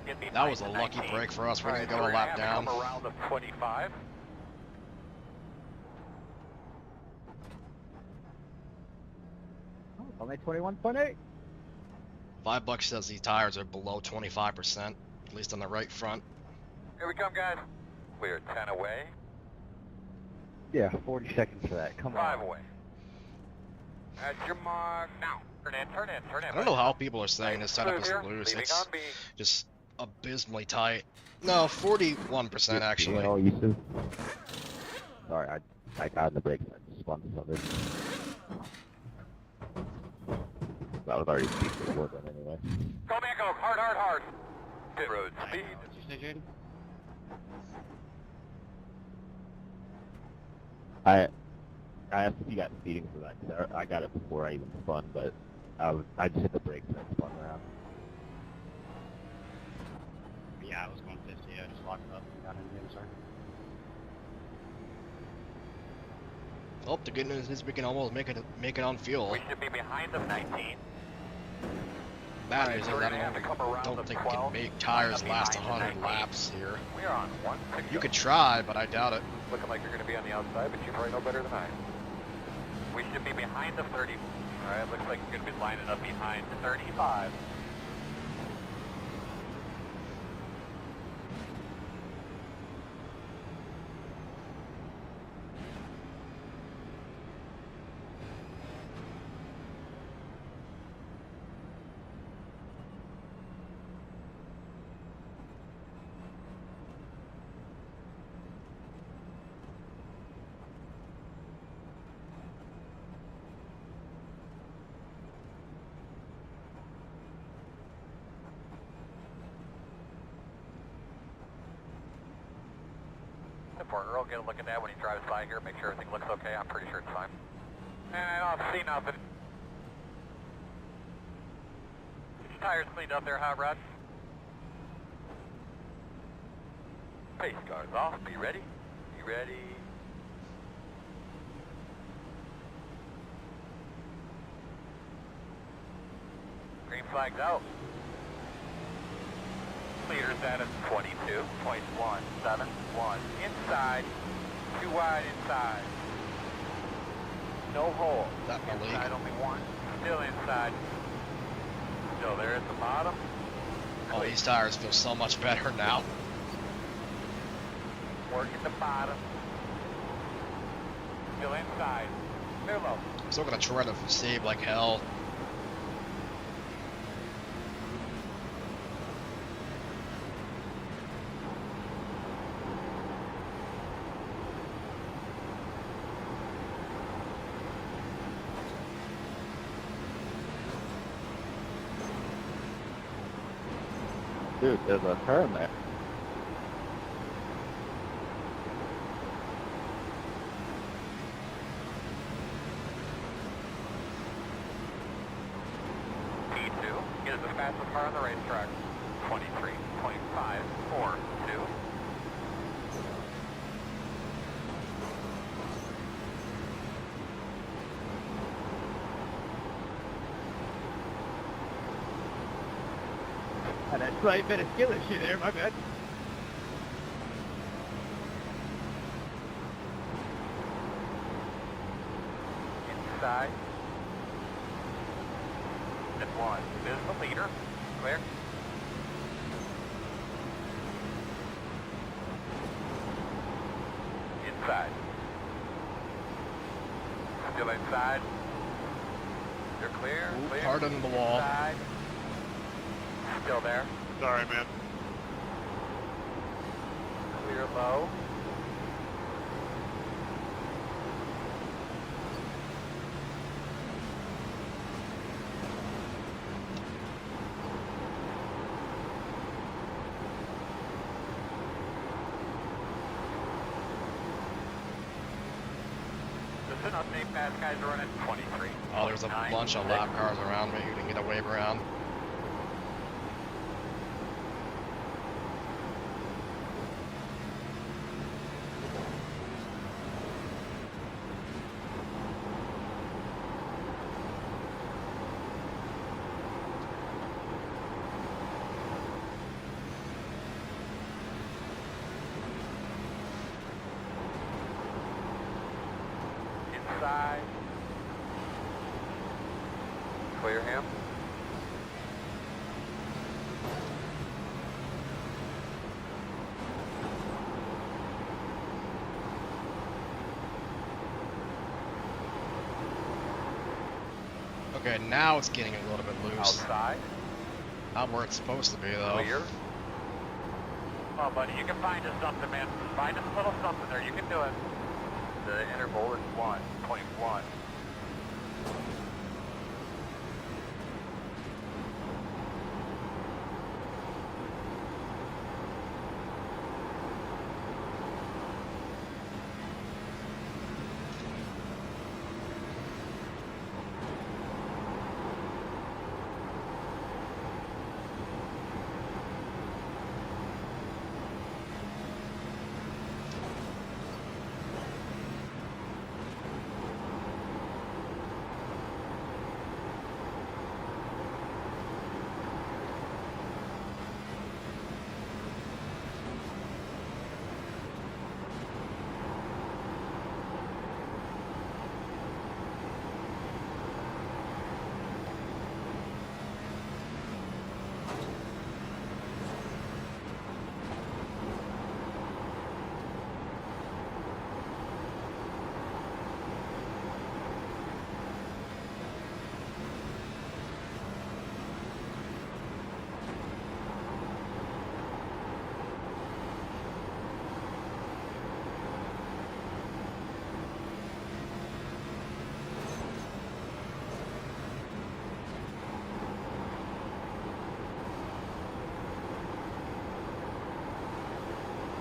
S2: Get me
S1: That was a
S2: behind the
S1: lucky
S2: 19.
S1: break for us. We
S2: All
S1: didn't
S2: right,
S1: go
S2: so
S1: a
S2: we're
S1: lap
S2: gonna have
S1: down.
S2: to come around the 25.
S7: Oh, only 21.8.
S1: $5 says these tires are below 25%, at least on the right front.
S2: Here we come, guys. We're 10 away.
S5: Yeah, 40 seconds for that. Come
S2: 5
S5: on.
S2: away. At your mark. Now. Turn in, turn in, turn in.
S1: I don't know how people are saying
S2: Nice
S1: this setup is
S2: smooth here.
S1: loose.
S2: Leaving
S1: It's
S2: on B.
S1: just abysmally tight. No, 41% actually.
S5: Oh, you too. Sorry, I got in the brakes and I spun something. That was already decent work on anyway.
S2: Go, man, go. Hard, hard, hard. Pit road speed.
S4: What'd you say, Jaden?
S5: I asked if you got speeding for that, 'cause I got it before I even spun, but I just hit the brakes and I spun around.
S4: Yeah, I was going 50. I just locked up and got in the other side.
S1: Oh, the good news is we can almost make it on fuel.
S2: We should be behind them 19.
S1: Bad news is
S2: We're
S1: I
S2: gonna have to come around
S1: don't
S2: the
S1: think we can
S2: 12.
S1: make tires
S2: Line up
S1: last
S2: behind the
S1: 100
S2: 19.
S1: laps here.
S2: We are on 1.
S1: You could try, but I doubt it.
S2: Looking like you're going to be on the outside, but you probably know better than I. We should be behind the 30. All right, looks like you're going to be lining up behind the 35. For Earl, get a look at that when he drives by here, make sure everything looks okay. I'm pretty sure it's fine. And I don't see nothing. Get your tires cleaned up there, Hot Rod. Pace cars off. Be ready. Be ready. green flag's out. Leader's at a 22.171. Inside. Too wide inside. No hole.
S1: That Malik.
S2: Inside only one. Still inside. Still there at the bottom.
S1: Oh, these tires feel so much better now.
S2: Working the bottom. Still inside. Clear low.
S1: I'm still gonna try to save like hell.
S5: Dude, there's a turn there.
S2: P2 is the fastest car on the racetrack. 23.542.
S5: That's right, better skill this shit there, my bad.
S2: Inside. Then one. This is the leader. Clear. Inside. Still inside. You're clear. Clear.
S1: Pardon the wall.
S2: Inside. Still there.
S6: Sorry, man.
S2: Clear low. Just an update, fast guys are running 23.
S1: Oh, there's a bunch of lap cars around me who didn't get a wave around.
S2: Inside. Clear him.
S1: Okay, now it's getting a little bit loose.
S2: Outside.
S1: Not where it's supposed to be though.
S2: Clear. Oh, buddy, you can find us something, man. Find us a little something there. You can do it. The interval is 1.1.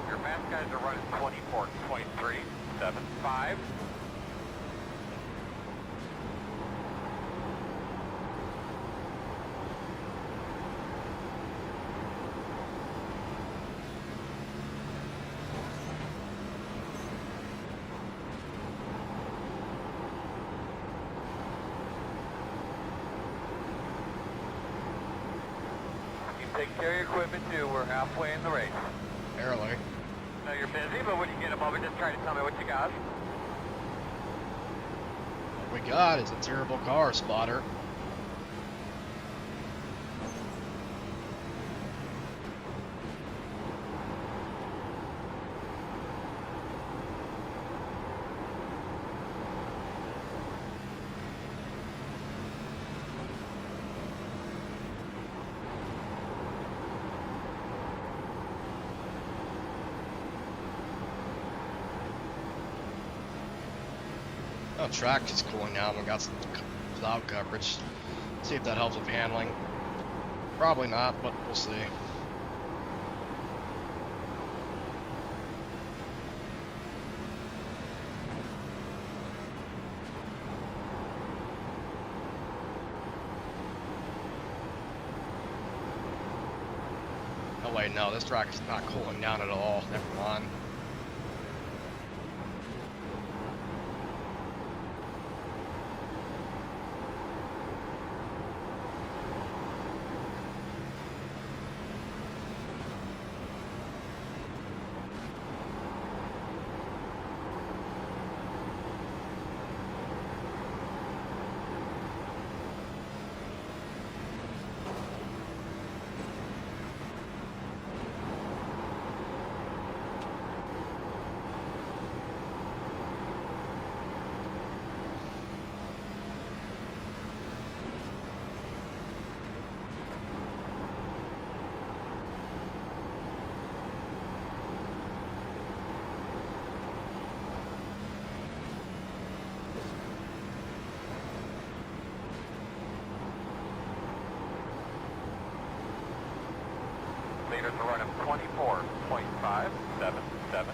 S2: Your fast guys are running 24.375. Carry equipment too, we're halfway in the race.
S1: Barely.
S2: I know you're busy, but when you get a moment, just try to tell me what you got.
S1: What we got is a terrible car spotter. Oh, track is cooling down. We got some cloud coverage. See if that helps with handling. Probably not, but we'll see. Oh wait, no, this track is not cooling down at all. Never mind.
S2: Leaders are running 24.577.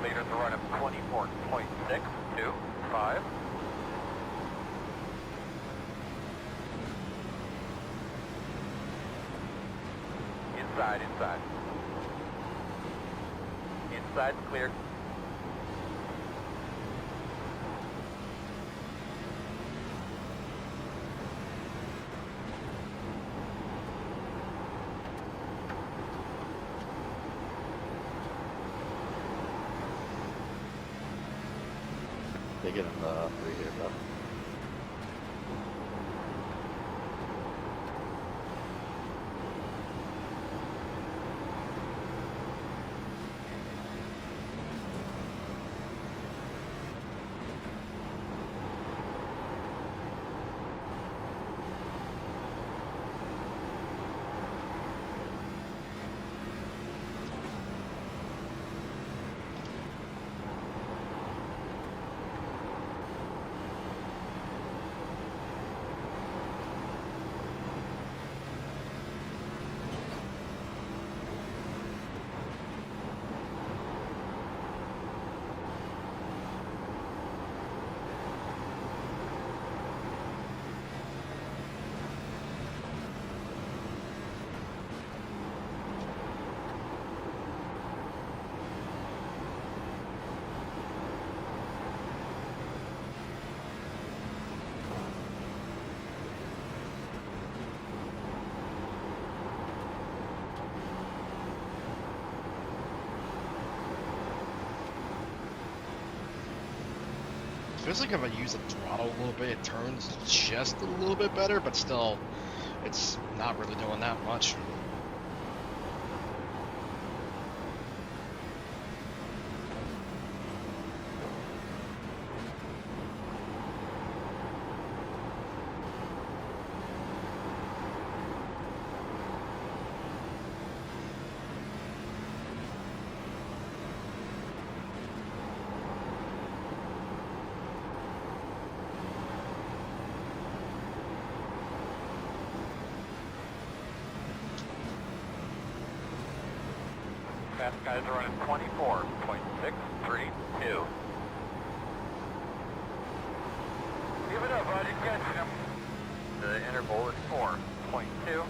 S2: Leaders are running 24.625. Inside. Inside's clear.
S5: They get in the 3 here, bro.
S1: Feels like if I use the throttle a little bit, it turns just a little bit better, but still, it's not really doing that much.
S2: Fast guys are running 24.632. Give it up, bud. You're catching them. The interval is 4.2.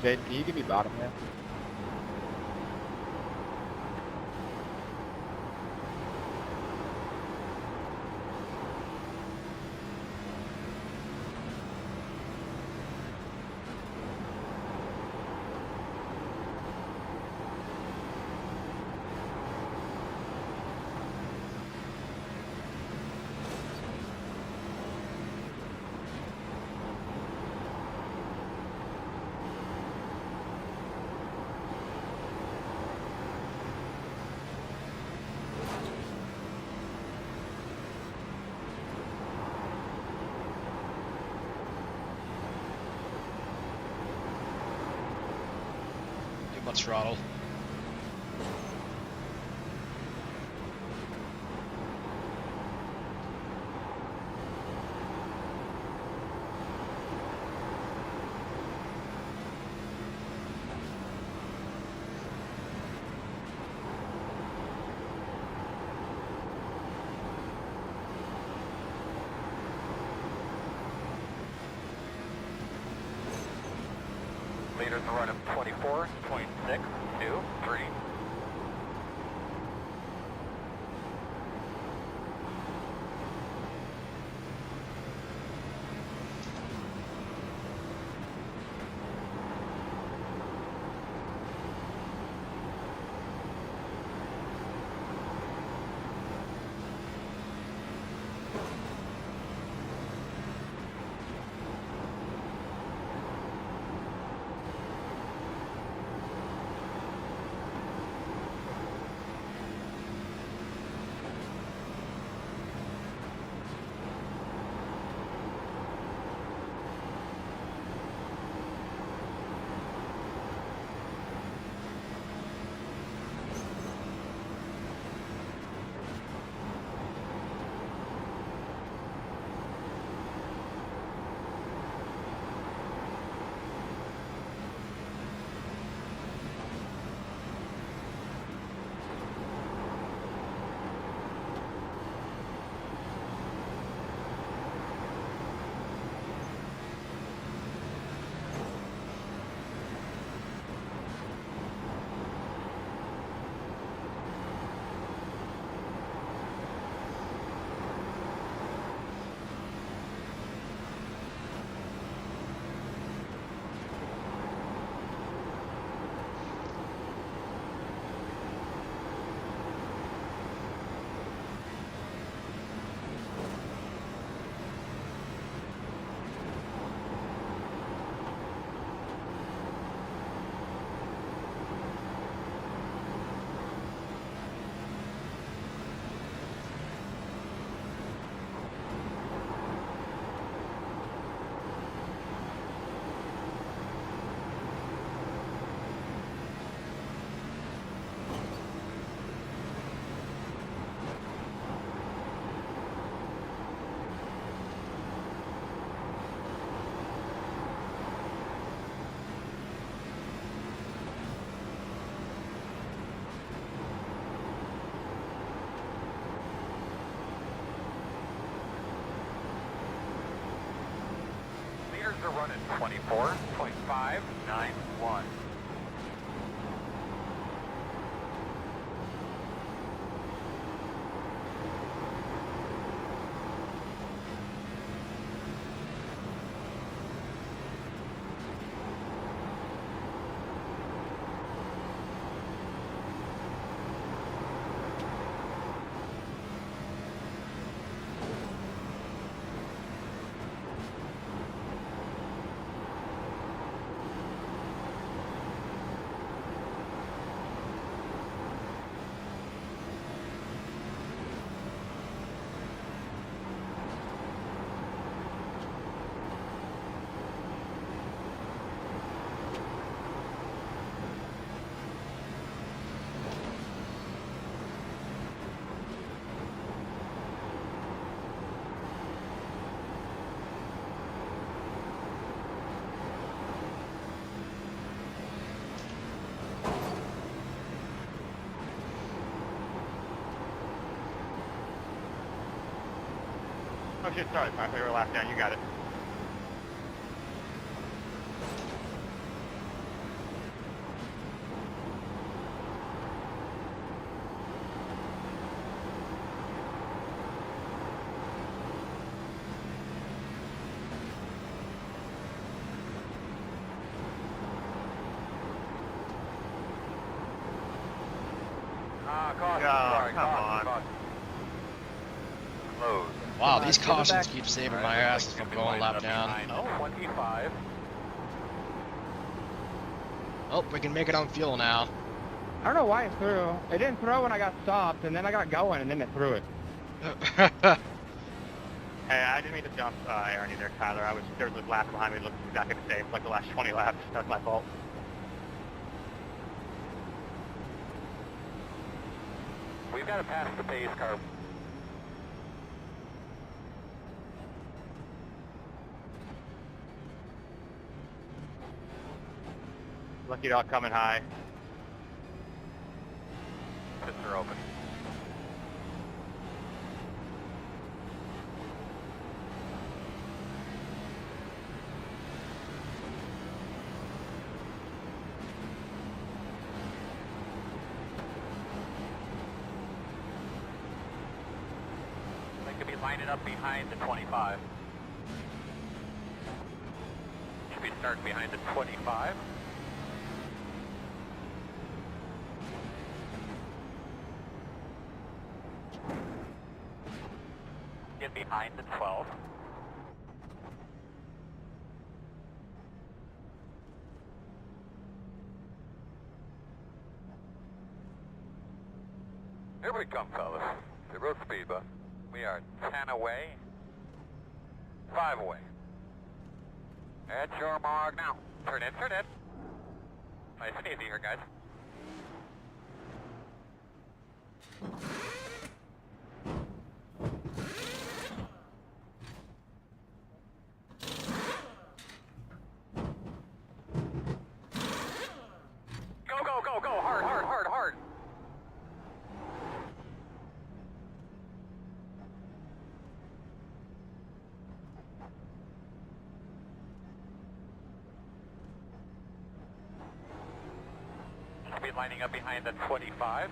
S5: Jaden, can you give me bottom there?
S1: Too much throttle.
S2: Leaders are running 24.623. are running 24.591.
S9: Oh shit, sorry, I thought you were last down, you got it.
S2: Caution,
S9: Oh,
S2: sorry,
S9: come
S2: caution,
S9: on.
S2: caution. Close.
S1: Wow, these
S7: give it
S1: cautions
S7: back.
S1: keep saving
S2: Alright,
S1: my
S2: looks
S1: ass
S2: like
S1: if
S2: you're
S1: I'm
S2: gonna
S1: going
S2: be
S1: lap
S2: lining
S1: down.
S2: up behind 25.
S1: Oh, we can make it on fuel now.
S7: I don't know why it threw. It didn't throw when I got stopped, and then I got going, and then it threw it.
S9: Hey, I didn't mean to jump Aaron either, Tyler. There was a lap behind me that looked exactly the same, like the last 20 laps. That's my fault.
S2: We've got to pass the pace car.
S9: Lucky dog coming high.
S2: Pits are open. They could be lining up behind the 25. Should be starting behind the 25. Get behind the 12. Here we come, fellas. Zero speed, bus. We are 10 away. 5 away. At your mark now. Turn in, turn in. Nice and easy here, guys. Go, go, go, go! Hard, hard, hard, hard! Should be lining up behind the 25.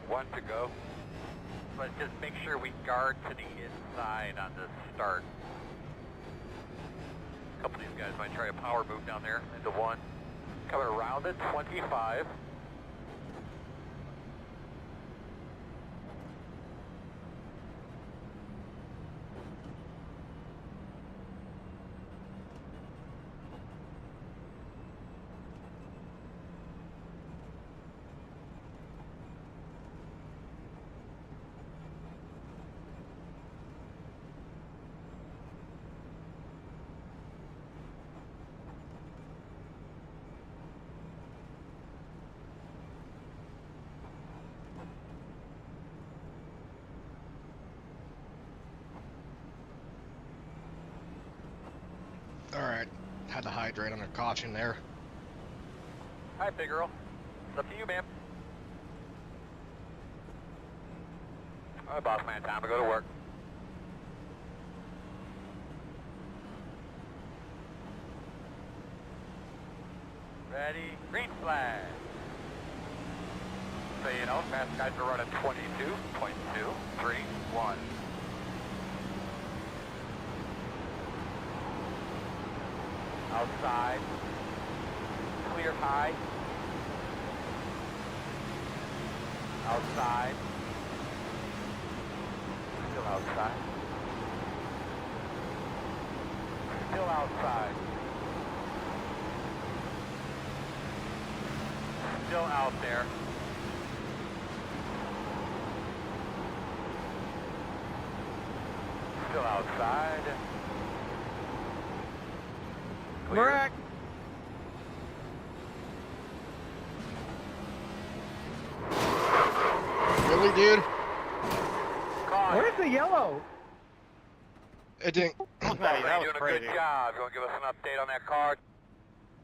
S2: One to go. But just make sure we guard to the inside on the start. A couple of these guys might try a power move down there into one. Coming around at 25.
S1: Had to hydrate under caution there.
S2: Hi, big girl. It's up to you, ma'am. All right, boss man, time to go to work. Ready, green flag. So you know, fast guys are running 22.231. Outside. Clear high. Outside. Still outside. Still outside. Still out there. Still outside. Clear.
S4: Correct.
S1: Really, dude?
S2: Caution.
S7: Where's the yellow?
S1: It didn't.
S2: That
S9: That was
S2: doing a
S9: crazy.
S2: good job. You want to give us an update on that card?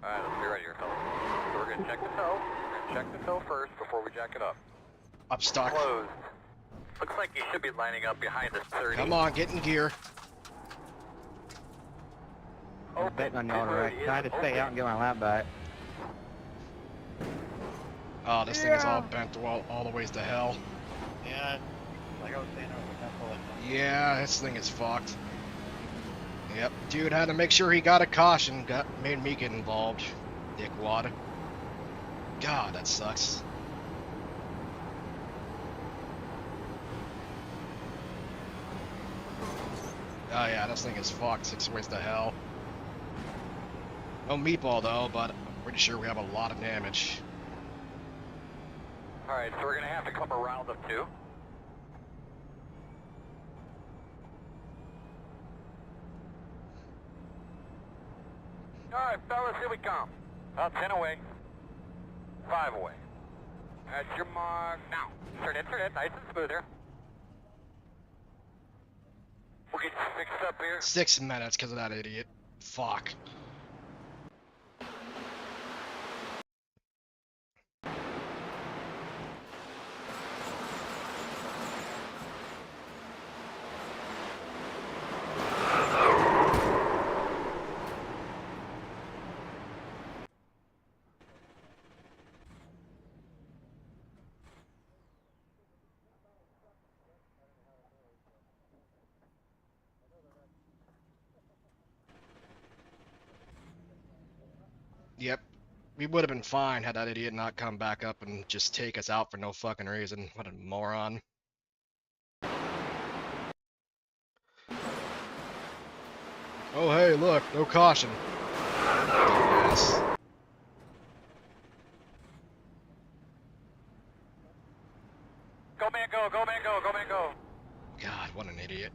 S2: Alright, let's be ready here, fellas. So we're going to check the tow. We're going to check the tow first before we jack it up.
S1: I'm stuck.
S2: Closed. Looks like you should be lining up behind this 30.
S1: Come on, get in gear.
S5: I'm betting on y'all to try to stay out and get my lap back.
S1: Oh, this thing is all bent all the ways to hell.
S4: Yeah, like I was saying earlier, that's all I know.
S1: Yeah, this thing is fucked. Yep, dude had to make sure he got a caution. Made me get involved. Dickwad. God, that sucks. Oh yeah, this thing is fucked 6 ways to hell. No meatball though, but I'm pretty sure we have a lot of damage.
S2: Alright, so we're going to have to come around them too. Alright, fellas, here we come. About 10 away. 5 away. That's your mark. Now, turn in, nice and smooth here. We'll get you fixed up here.
S1: 6 minutes because of that idiot. Fuck. Yep. We would have been fine had that idiot not come back up and just take us out for no fucking reason. What a moron. Oh hey, look, no caution. Yes.
S2: Go man, go, go man, go, go man, go.
S1: God, what an idiot.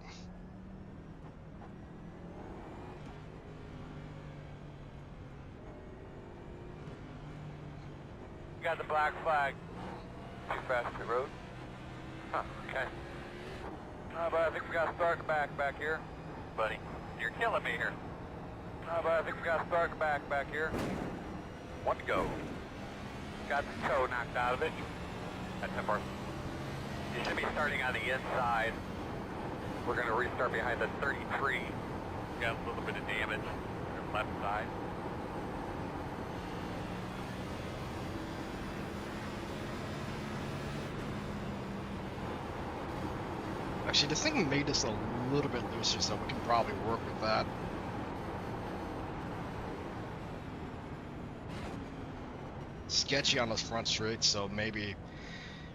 S2: You got the black flag. Too fast to the road. Huh, okay. But I think we got to start in the back here. Buddy, you're killing me here. But I think we got to start in the back here. 1 to go. Got the toe knocked out of it. That's it, you should be starting on the inside. We're going to restart behind the 33. Got a little bit of damage on the left side.
S1: Actually, this thing made us a little bit looser, so we can probably work with that. Sketchy on those front streets, so maybe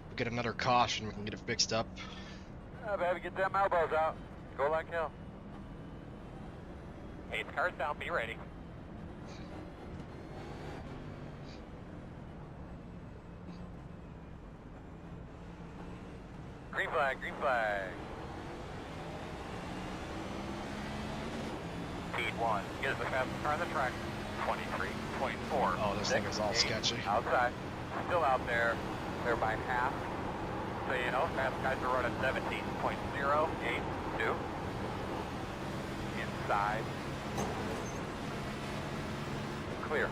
S1: we get another caution, we can get it fixed up.
S2: Baby, get them elbows out. Go like hell. Hey, the car's down. Be ready. Green flag, green flag. Speed 1. Get us the fastest car on the track. 23.4.
S1: Oh, this thing is all sketchy.
S2: Outside. Still out there. They're by half. So you know, fast guys are running 17.082. Inside. clear.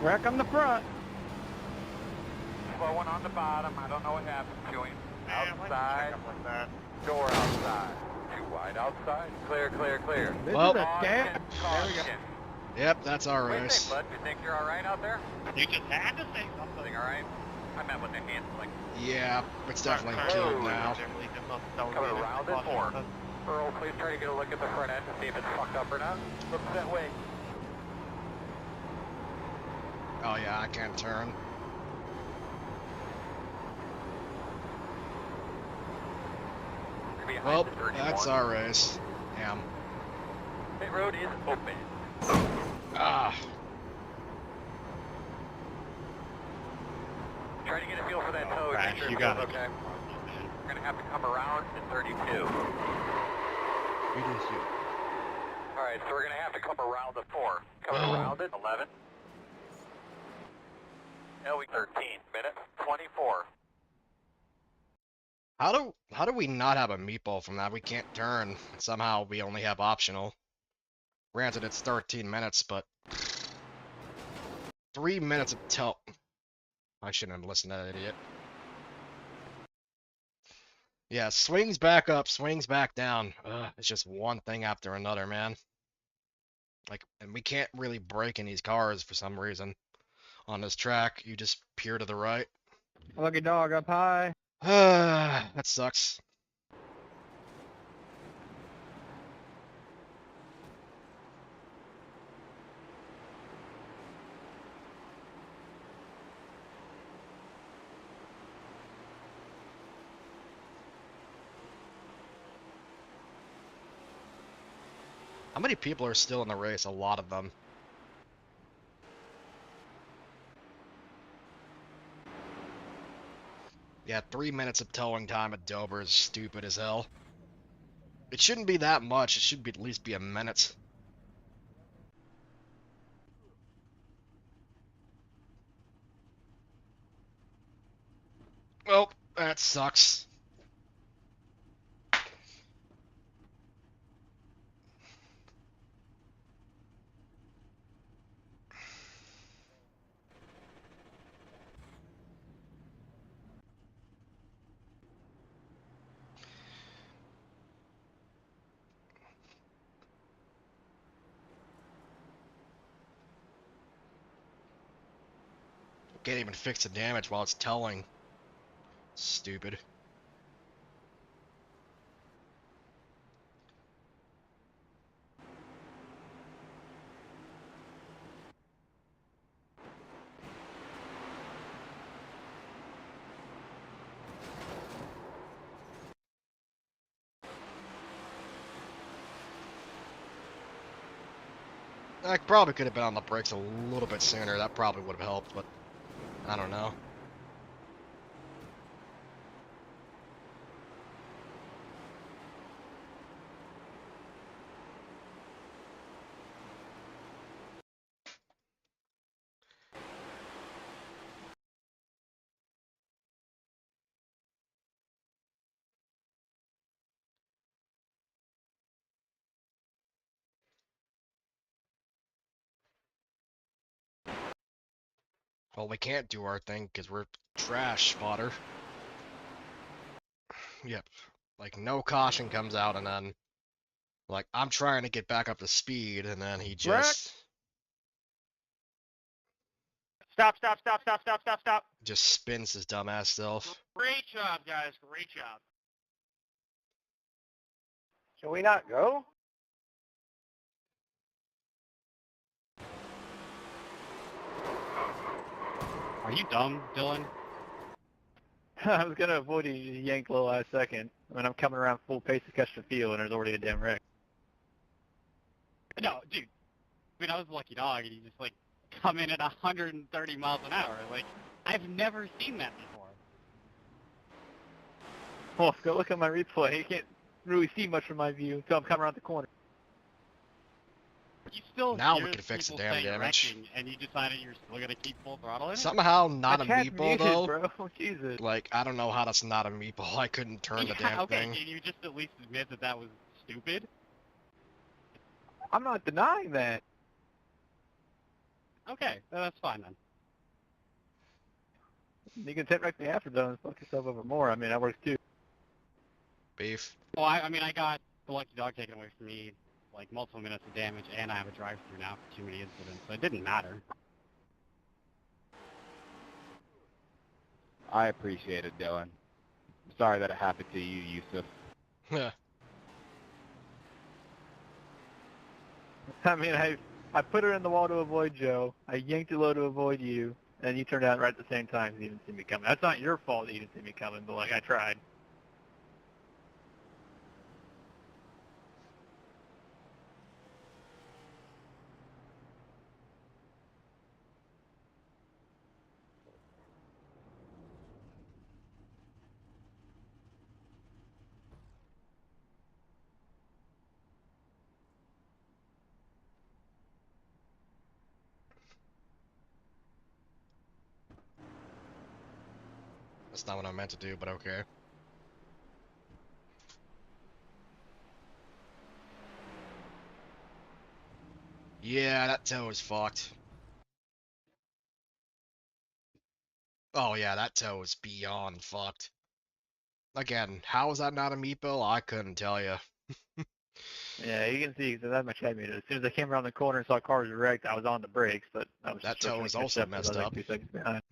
S7: Wreck on the front.
S2: Slow one on the bottom. I don't know what happened to him.
S6: Man, why'd you
S2: Outside.
S6: check up like that?
S2: Door outside. Too wide outside. Clear, clear, clear.
S7: This
S1: Well-
S7: is a scam.
S2: Caution.
S1: Yep, that's our
S2: What do you
S1: race.
S2: think, bud? You think you're alright out there?
S9: You just had to say something.
S2: Something alright? I meant with the handling.
S1: Yeah, it's definitely
S2: Sorry.
S1: killed now.
S2: Coming around at 4. Earl, please try to get a look at the front end to see if it's fucked up or not. Looks that way.
S1: Oh yeah, I can't turn.
S2: You're behind
S1: Well,
S2: the 31.
S1: that's our race. Damn.
S2: Pit road is open.
S1: Ah.
S2: Try to get a feel for that toe.
S9: Crash,
S2: Make sure
S9: you
S2: it
S9: got
S2: feels
S9: it.
S2: okay. We're gonna have to come around in 32.
S1: We did here.
S2: Alright, so we're gonna have to come around the 4. Coming
S1: Oh.
S2: around it, 11. LE 13, minute 24.
S1: How do we not have a meatball from that? We can't turn. Somehow we only have optional. Granted, it's 13 minutes, but 3 minutes of I shouldn't have listened to that idiot. Yeah, swings back up, swings back down. It's just one thing after another, man. Like, and we can't really brake in these cars for some reason. On this track, you just peer to the right.
S7: Lucky dog up high.
S1: That sucks. How many people are still in the race? A lot of them. Yeah, 3 minutes of towing time at Dover is stupid as hell. It shouldn't be that much. It should be at least be a minute. Well, that sucks. Can't even fix the damage while it's towing. Stupid. I probably could have been on the brakes a little bit sooner. That probably would have helped, but I don't know. Well, we can't do our thing because we're trash spotter. Yep. Like, no caution comes out, and then, like, I'm trying to get back up to speed, and then he just...
S9: Stop, stop, stop, stop, stop, stop, stop.
S1: just spins his dumbass self.
S9: Great job, guys. Great job.
S8: Can we not go?
S9: Are you dumb, Dylan?
S10: I was gonna avoid you yank low last second when I'm coming around full pace to catch the field and there's already a damn wreck.
S9: No, dude. I mean, I was a lucky dog, and you just, like, come in at 130 miles an hour. Like, I've never seen that before.
S10: Well, go look at my replay. You can't really see much from my view until I'm coming around the corner.
S9: You still
S1: Now we
S9: hear
S1: can fix the
S9: people
S1: damn
S9: saying
S1: damage.
S9: Iracing, and you decided you're still gonna keep full throttle in it?
S1: Somehow
S10: My
S1: not a
S10: chat's
S1: meatball
S10: muted,
S1: though.
S10: bro. Jesus.
S1: Like, I don't know how that's not a meatball. I couldn't turn the damn
S9: Yeah, okay,
S1: thing.
S9: can you just at least admit that that was stupid?
S10: I'm not denying that.
S9: Okay, that's fine then.
S10: You can sit right in the after zone and fuck yourself over more. I mean, that works too.
S1: Beef.
S9: Well, I mean, I got the lucky dog taken away from me, like, multiple minutes of damage, and I have a drive-through now for too many incidents, so it didn't matter.
S5: I appreciate it, Dylan. Sorry that it happened to you, Yusuf.
S10: I mean, I put her in the wall to avoid Joe. I yanked it low to avoid you, and you turned out right at the same time. You didn't see me coming. That's not your fault that you didn't see me coming, but like I tried.
S1: That's not what I meant to do, but okay. Yeah, that toe is fucked. Oh yeah, that toe is beyond fucked. Again, how is that not a meatball? I couldn't tell you.
S10: Yeah, you can see because I had my chat muted. As soon as I came around the corner and saw cars wrecked, I was on the brakes, but I was
S1: That
S10: just
S1: toe
S10: trying
S1: is
S10: to catch
S1: also
S10: up because I
S1: messed
S10: was like
S1: up.
S10: 2 seconds behind.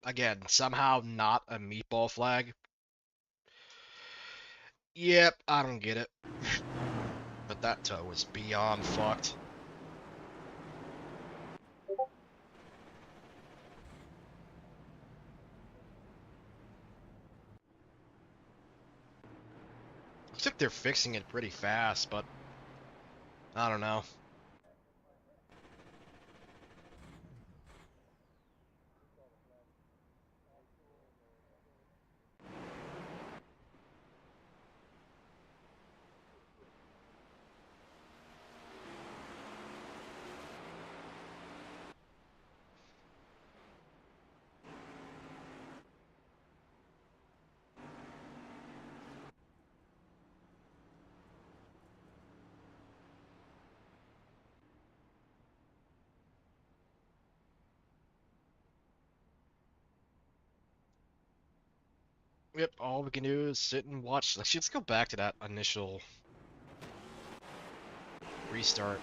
S1: Again, somehow not a meatball flag. Yep, I don't get it. But that toe is beyond fucked. Looks like they're fixing it pretty fast, but I don't know. Yep, all we can do is sit and watch. Let's go back to that initial restart.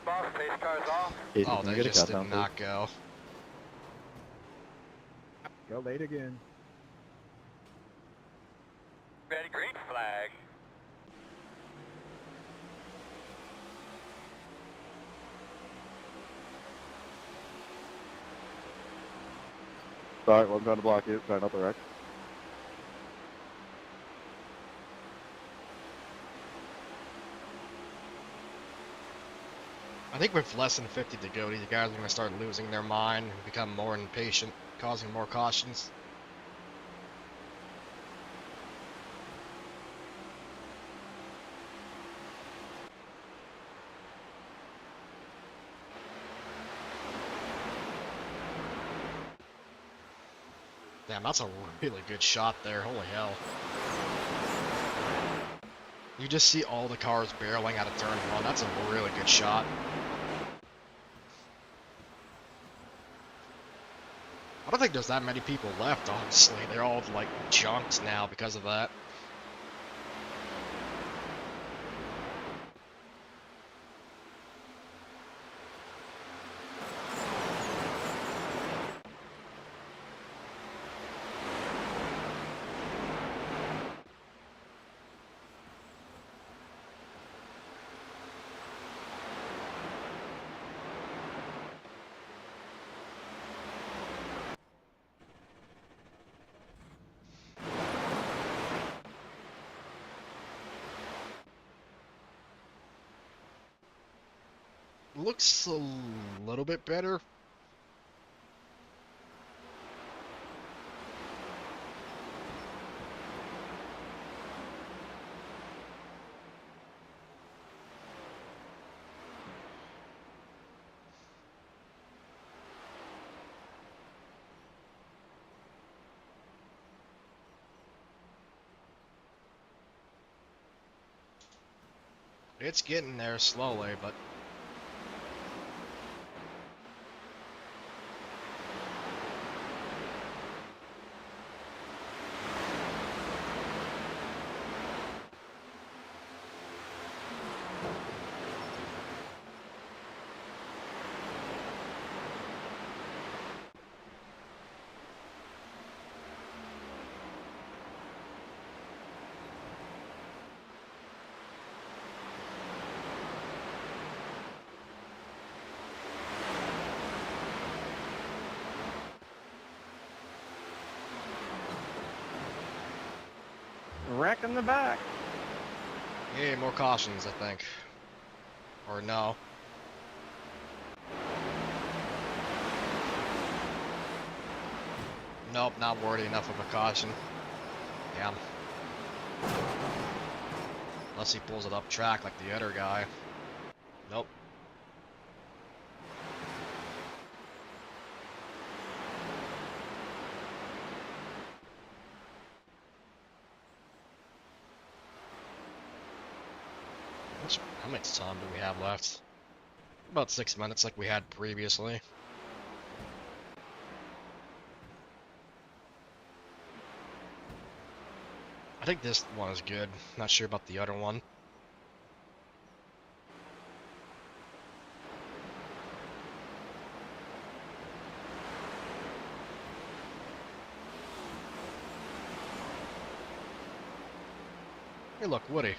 S2: Boss, pace car's off.
S5: Jason,
S1: Oh,
S5: can we
S1: they
S5: get a
S1: just did
S5: countdown, please?
S1: not go.
S5: Go late again.
S2: Ready, green flag.
S5: Sorry, wasn't trying to block you. Trying not to wreck.
S1: I think with less than 50 to go, these guys are going to start losing their mind and become more impatient, causing more cautions. Damn, that's a really good shot there. Holy hell. You just see all the cars barreling out of turn one. That's a really good shot. I don't think there's that many people left, honestly. They're all, like, junked now because of that. Looks a little bit better. It's getting there slowly, but
S8: Wreck in the back.
S1: yeah, more cautions, I think. Or no. Nope, not worthy enough of a caution. Yeah. Unless he pulls it up track like the other guy. Nope. How much time do we have left? About 6 minutes like we had previously. I think this one is good. Not sure about the other one. Hey look, Woody.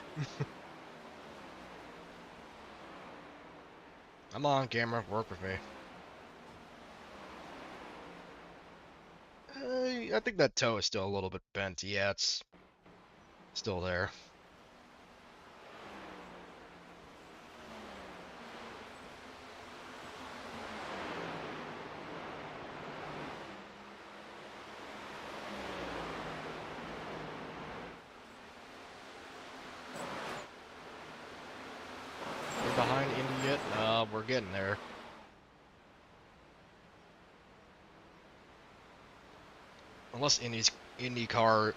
S1: I'm on camera, work with me. I think that toe is still a little bit bent. Yeah, it's still there. We're behind Indy yet? No, we're getting there. Unless Indy's car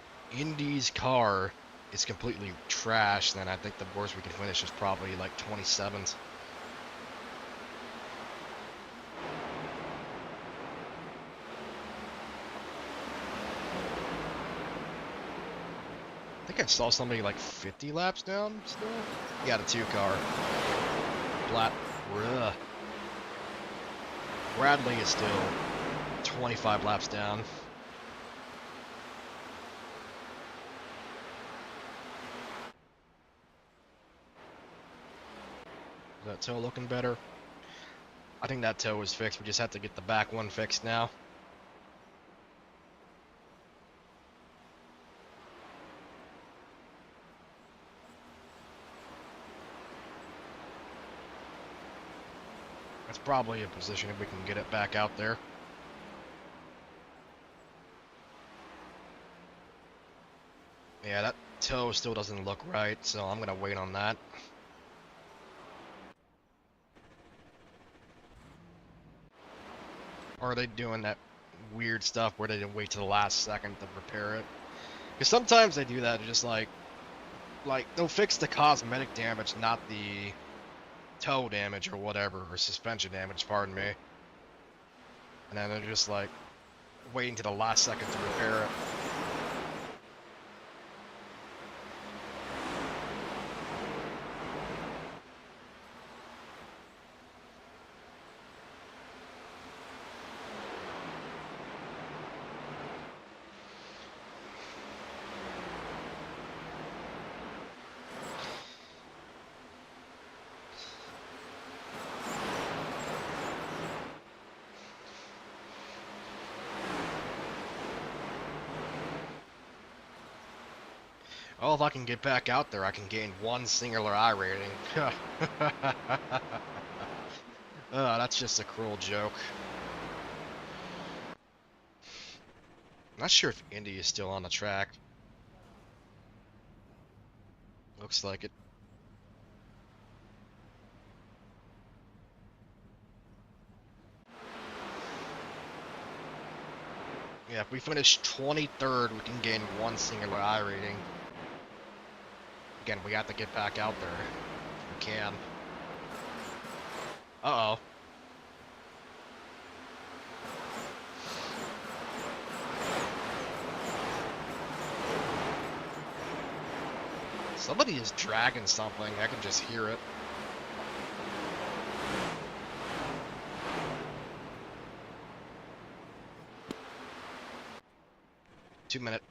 S1: is completely trash, then I think the worst we can finish is probably like 27th. I think I saw somebody like 50 laps down still. Yeah, the 2 car. Bradley is still 25 laps down. Is that toe looking better? I think that toe is fixed. We just have to get the back one fixed now. That's probably a position if we can get it back out there. Yeah, that toe still doesn't look right, so I'm gonna wait on that. Or are they doing that weird stuff where they didn't wait to the last second to repair it? Because sometimes they do that, just like they'll fix the cosmetic damage, not the toe damage or whatever, or suspension damage, pardon me. And then they're just like waiting to the last second to repair it. Oh, if I can get back out there, I can gain 1 singular I rating. That's just a cruel joke. Not sure if Indy is still on the track. Looks like it. Yeah, if we finish 23rd, we can gain 1 singular I rating. Again, we have to get back out there. can. Uh-oh. Somebody is dragging something. I can just hear it.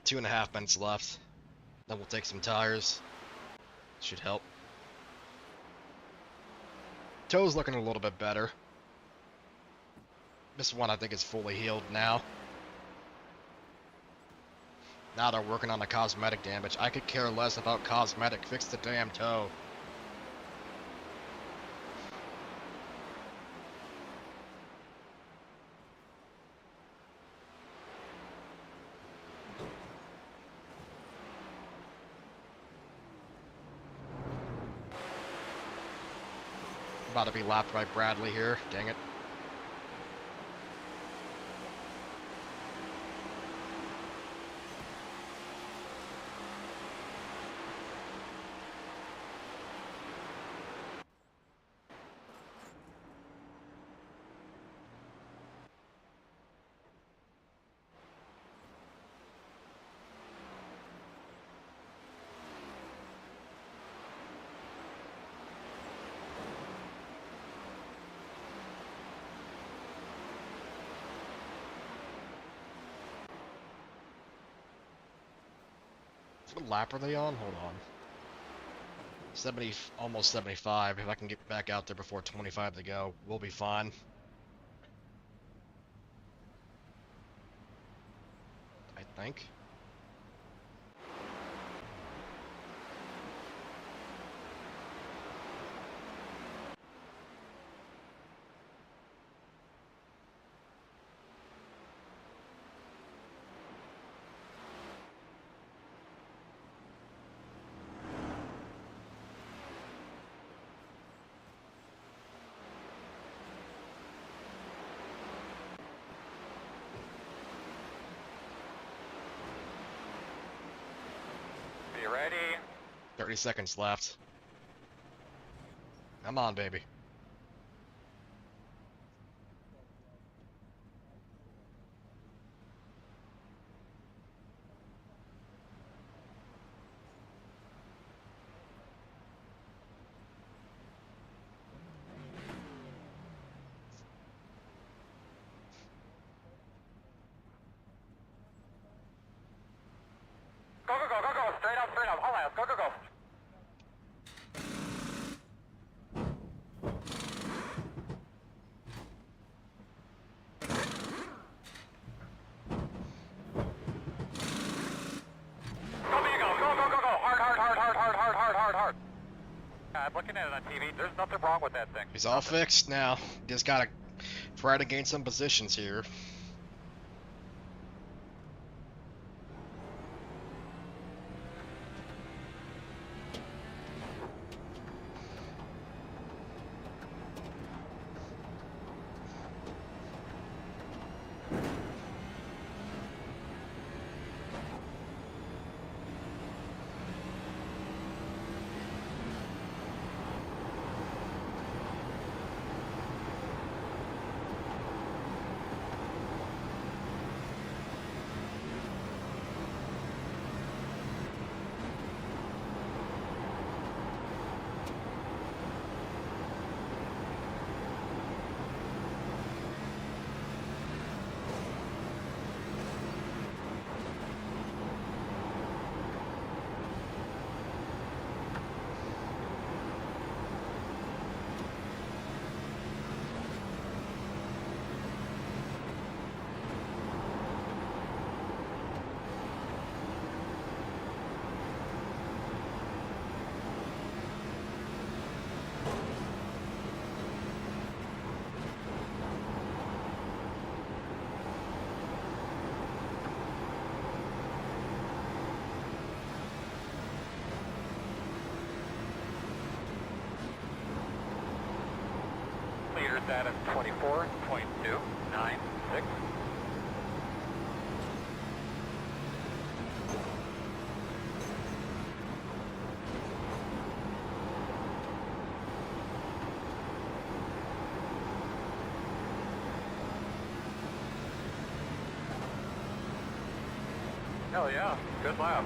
S1: Two and a half minutes left. Then we'll take some tires. Should help. Toe's looking a little bit better. This one I think is fully healed now. Now they're working on the cosmetic damage. I could care less about cosmetic. Fix the damn toe. About to be lapped by Bradley here. Dang it. What lap are they on? Hold on. 70, almost 75. If I can get back out there before 25 to go, we'll be fine. I think.
S2: Be ready.
S1: 30 seconds left. Come on, baby.
S2: Go, go, go, go, go. Straight up, straight up. Hold on. Go, go, go. Go, Vigo. Go, go, go, go. Hard, hard, hard, hard, hard, hard, hard, hard, hard. I'm looking at it on TV. There's nothing wrong with that thing.
S1: He's all fixed now. Just gotta try to gain some positions here.
S2: Leader status 24.296. Hell yeah, good lap.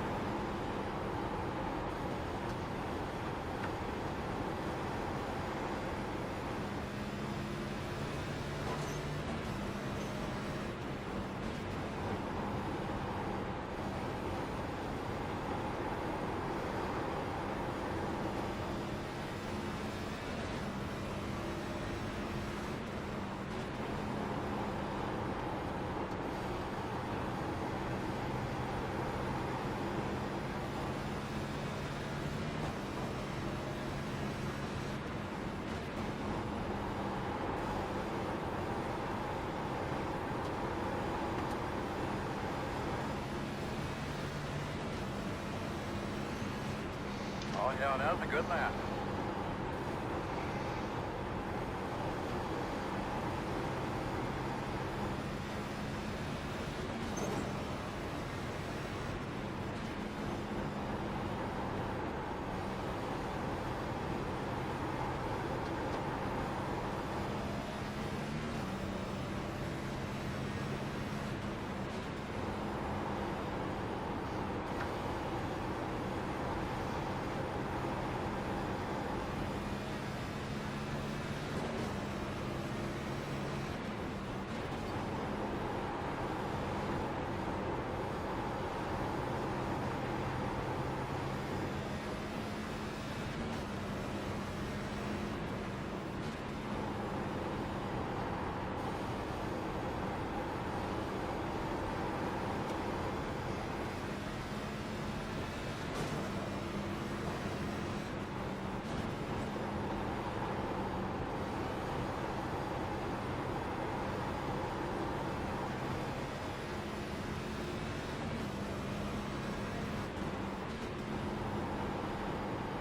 S2: Oh yeah, that was a good lap.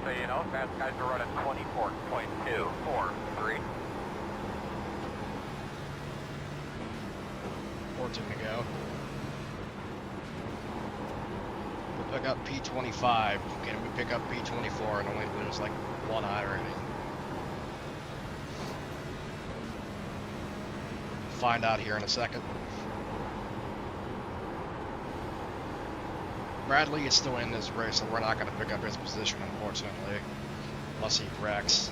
S2: So you know, fast guys are running 24.243.
S1: 14 to go. We'll pick up P25. Can we pick up P24 and only lose like 1 eye rating? Find out here in a second. Bradley is still in this race, so we're not going to pick up his position, unfortunately, unless he wrecks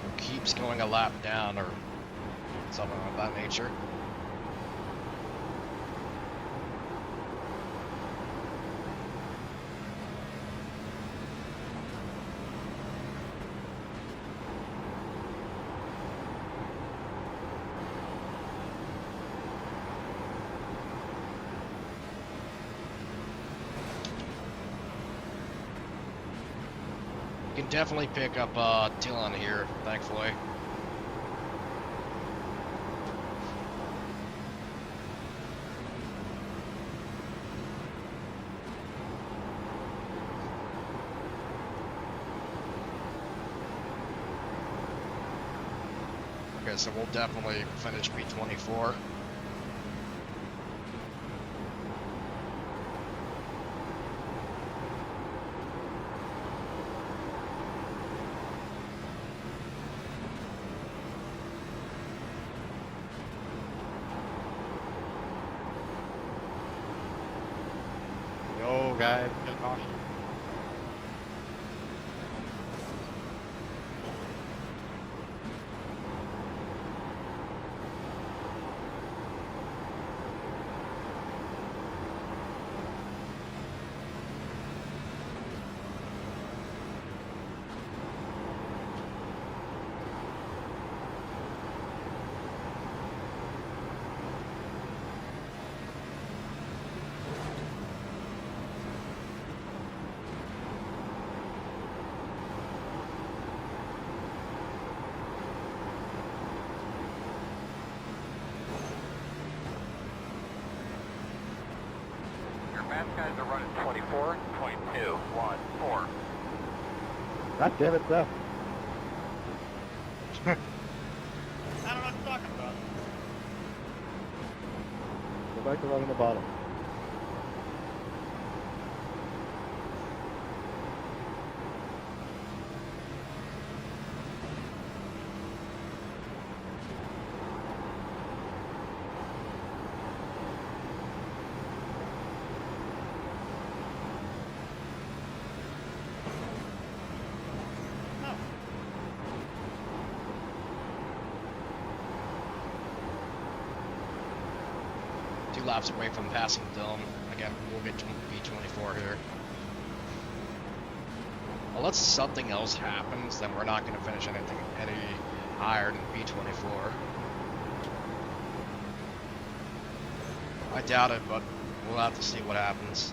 S1: or keeps going a lap down or something of that nature. You can definitely pick up Dillon here, thankfully. Okay, so we'll definitely finish P24.
S9: Yo, guys, good caution.
S2: Fast guys are running 24.214.
S5: God damn it, Seth.
S4: I don't know what you're talking about.
S5: Go back to running the bottom.
S1: 2 laps away from passing Dome. Again, we'll get B24 here. Unless something else happens, then we're not going to finish anything any higher than B24. I doubt it, but we'll have to see what happens.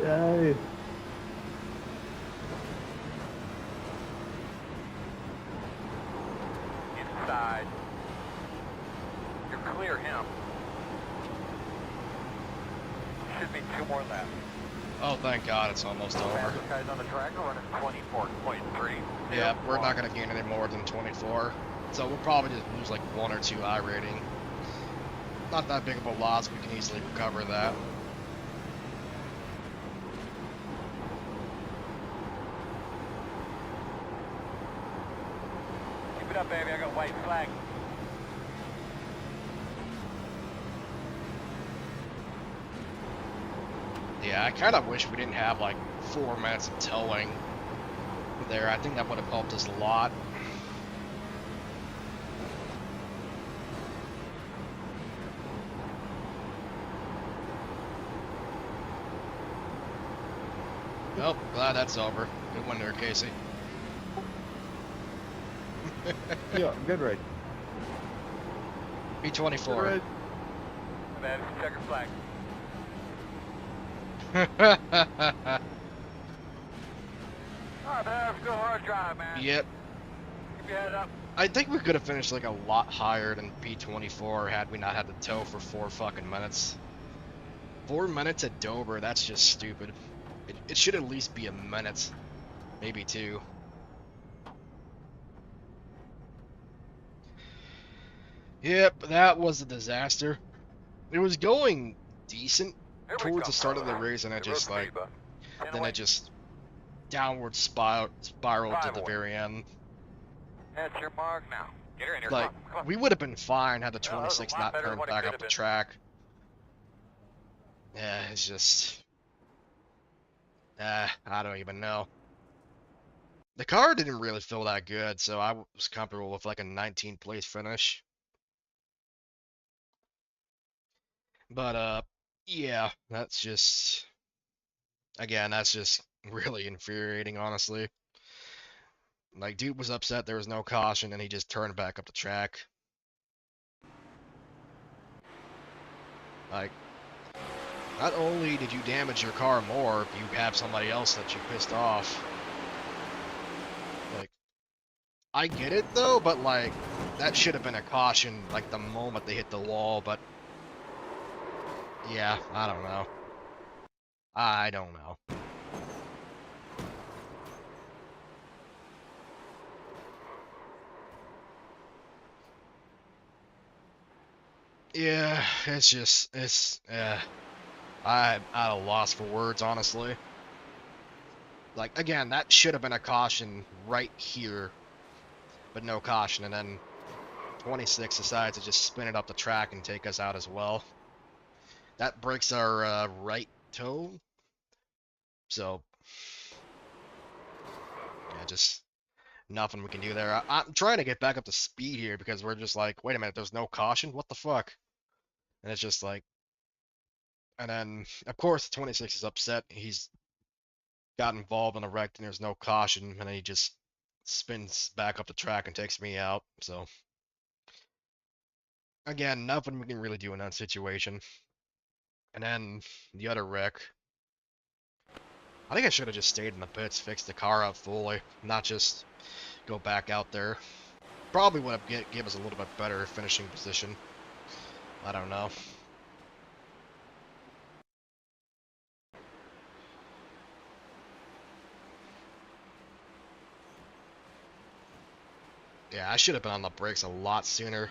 S5: Yay.
S2: Inside. You're clear him. Should be 2 more laps.
S1: Oh, thank God, it's almost over.
S2: Fastest guys on the track are running 24.3.
S1: Yeah, we're not going to gain any more than 24. So we'll probably just lose like 1 or 2 I rating. Not that big of a loss, we can easily recover that.
S2: Keep it up, baby. I got white flag.
S1: Yeah, I kind of wish we didn't have like 4 minutes of towing there. I think that would have helped us a lot. Oh, glad that's over. Good one there, Casey.
S5: Yeah, good race.
S1: B24.
S5: Good race.
S2: Man, checker flag. Alright, man, let's go hard drive, man.
S1: Yep.
S2: Keep your head up.
S1: I think we could have finished like a lot higher than B24 had we not had to tow for 4 fucking minutes. 4 minutes at Dover, that's just stupid. It should at least be a minute. Maybe 2. Yep, that was a disaster. It was going decent
S2: Here we
S1: towards
S2: go,
S1: the start of the
S2: brother.
S1: race, and it
S2: Reverse
S1: just like,
S2: speed, bud. 10
S1: then
S2: away.
S1: it just downward spiraled to
S2: 5
S1: the
S2: away.
S1: very end.
S2: That's your mark now. Get her in here.
S1: Like,
S2: Come on.
S1: we would have been fine had the
S2: No, that was a
S1: 26
S2: lot
S1: not
S2: better than
S1: turned
S2: what it
S1: back
S2: could
S1: up
S2: have
S1: the
S2: been.
S1: track. Yeah, it's just, I don't even know. The car didn't really feel that good, so I was comfortable with like a 19th place finish. But yeah, that's just, again, that's just really infuriating, honestly. Like, dude was upset there was no caution, and he just turned back up the track. Like, not only did you damage your car more, you have somebody else that you pissed off. Like, I get it though, but like, that should have been a caution like the moment they hit the wall, but yeah, I don't know. I don't know. Yeah, it's just, I'm at a loss for words, honestly. Like, again, that should have been a caution right here, but no caution, and then 26 decides to just spin it up the track and take us out as well. That breaks our right toe, so yeah, just nothing we can do there. I'm trying to get back up to speed here because we're just like, wait a minute, there's no caution? What the fuck? And it's just like, and then, of course, 26 is upset. He's got involved in a wreck and there's no caution, and then he just spins back up the track and takes me out. So again, nothing we can really do in that situation. And then the other wreck, I think I should have just stayed in the pits, fixed the car up fully, not just go back out there. Probably would have give us a little bit better finishing position. I don't know. Yeah, I should have been on the brakes a lot sooner.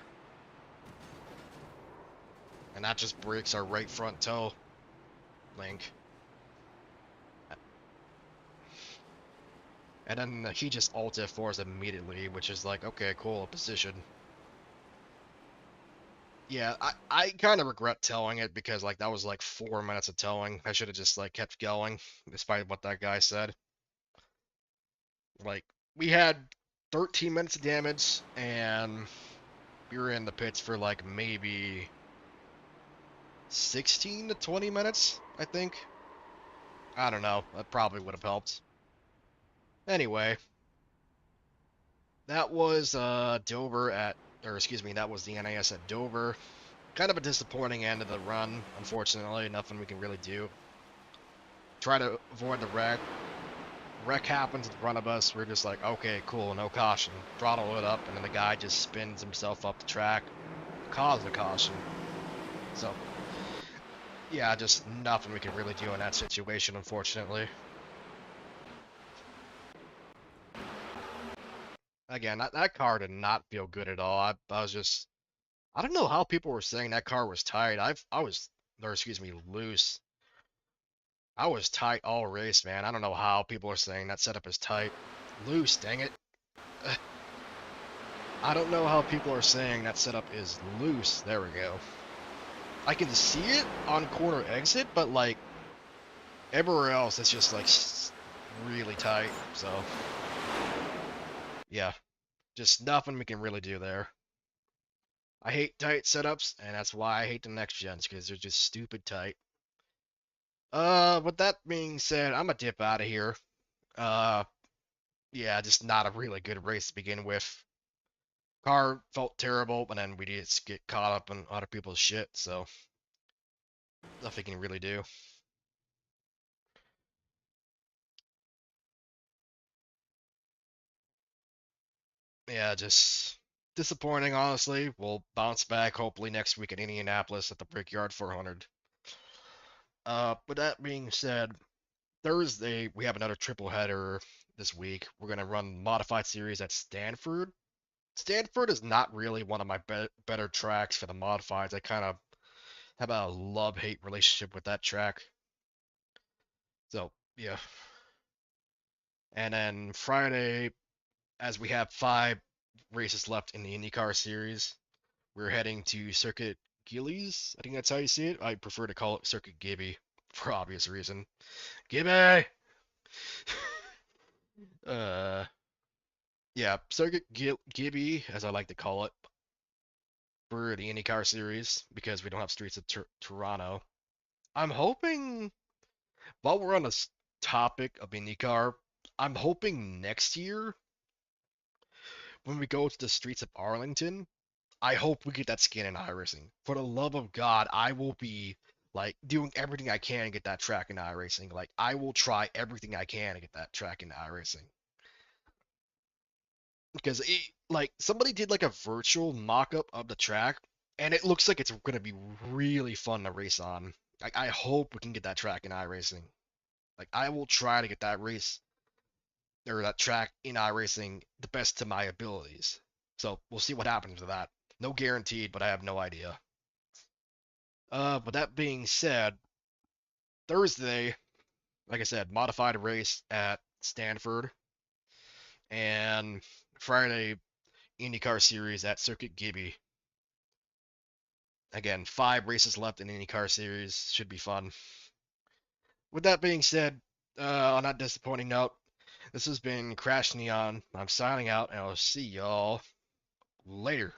S1: And that just breaks our right front toe link. And then he just alt F4s immediately, which is like, okay, cool, position. Yeah, I kind of regret towing it because like that was like 4 minutes of towing. I should have just like kept going, despite what that guy said. Like we had 13 minutes of damage, and we were in the pits for like maybe 16 to 20 minutes, I think. I don't know. That probably would have helped. Anyway, that was Dover at, or excuse me, that was the NIS at Dover. Kind of a disappointing end of the run, unfortunately. Nothing we can really do. Try to avoid the wreck. Wreck happens in front of us. We're just like, okay, cool, no caution. Throttle it up, and then the guy just spins himself up the track, cause a caution. So, yeah, just nothing we can really do in that situation, unfortunately. Again, that car did not feel good at all. I was just, I don't know how people were saying that car was tight. I was, or excuse me, loose. I was tight all race, man. I don't know how people are saying that setup is tight. Loose, dang it. I don't know how people are saying that setup is loose. There we go. I can see it on corner exit, but like everywhere else, it's just like really tight. So yeah, just nothing we can really do there. I hate tight setups, and that's why I hate the next gens, because they're just stupid tight. With that being said, I'm gonna dip out of here. Uh, yeah, just not a really good race to begin with. Car felt terrible, and then we just get caught up in other people's shit, so nothing can really do. Yeah, just disappointing, honestly. We'll bounce back hopefully next week in Indianapolis at the Brickyard 400. With that being said, Thursday we have another triple header this week. We're gonna run modified series at Stanford. Stanford is not really one of my better tracks for the modifieds. I kind of have a love-hate relationship with that track. So yeah. And then Friday, as we have 5 races left in the IndyCar series, we're heading to Circuit Gillies. I think that's how you see it. I prefer to call it Circuit Gibby for obvious reason. Gibby! uh, yeah, Circuit Gibby, as I like to call it, for the IndyCar series because we don't have streets of Toronto. I'm hoping, while we're on this topic of IndyCar, I'm hoping next year when we go to the streets of Arlington, I hope we get that skin in iRacing. For the love of God, I will be like doing everything I can to get that track in iRacing. Like I will try everything I can to get that track in iRacing. Because like somebody did like a virtual mock-up of the track, and it looks like it's gonna be really fun to race on. Like I hope we can get that track in iRacing. Like I will try to get that race or that track in iRacing the best to my abilities. So we'll see what happens with that. No guaranteed, but I have no idea. But that being said, Thursday, like I said, modified race at Stanford, and Friday, IndyCar series at Circuit Gibby. Again, 5 races left in the IndyCar series. Should be fun. With that being said, on that disappointing note, this has been Crash Neon. I'm signing out, and I'll see y'all later.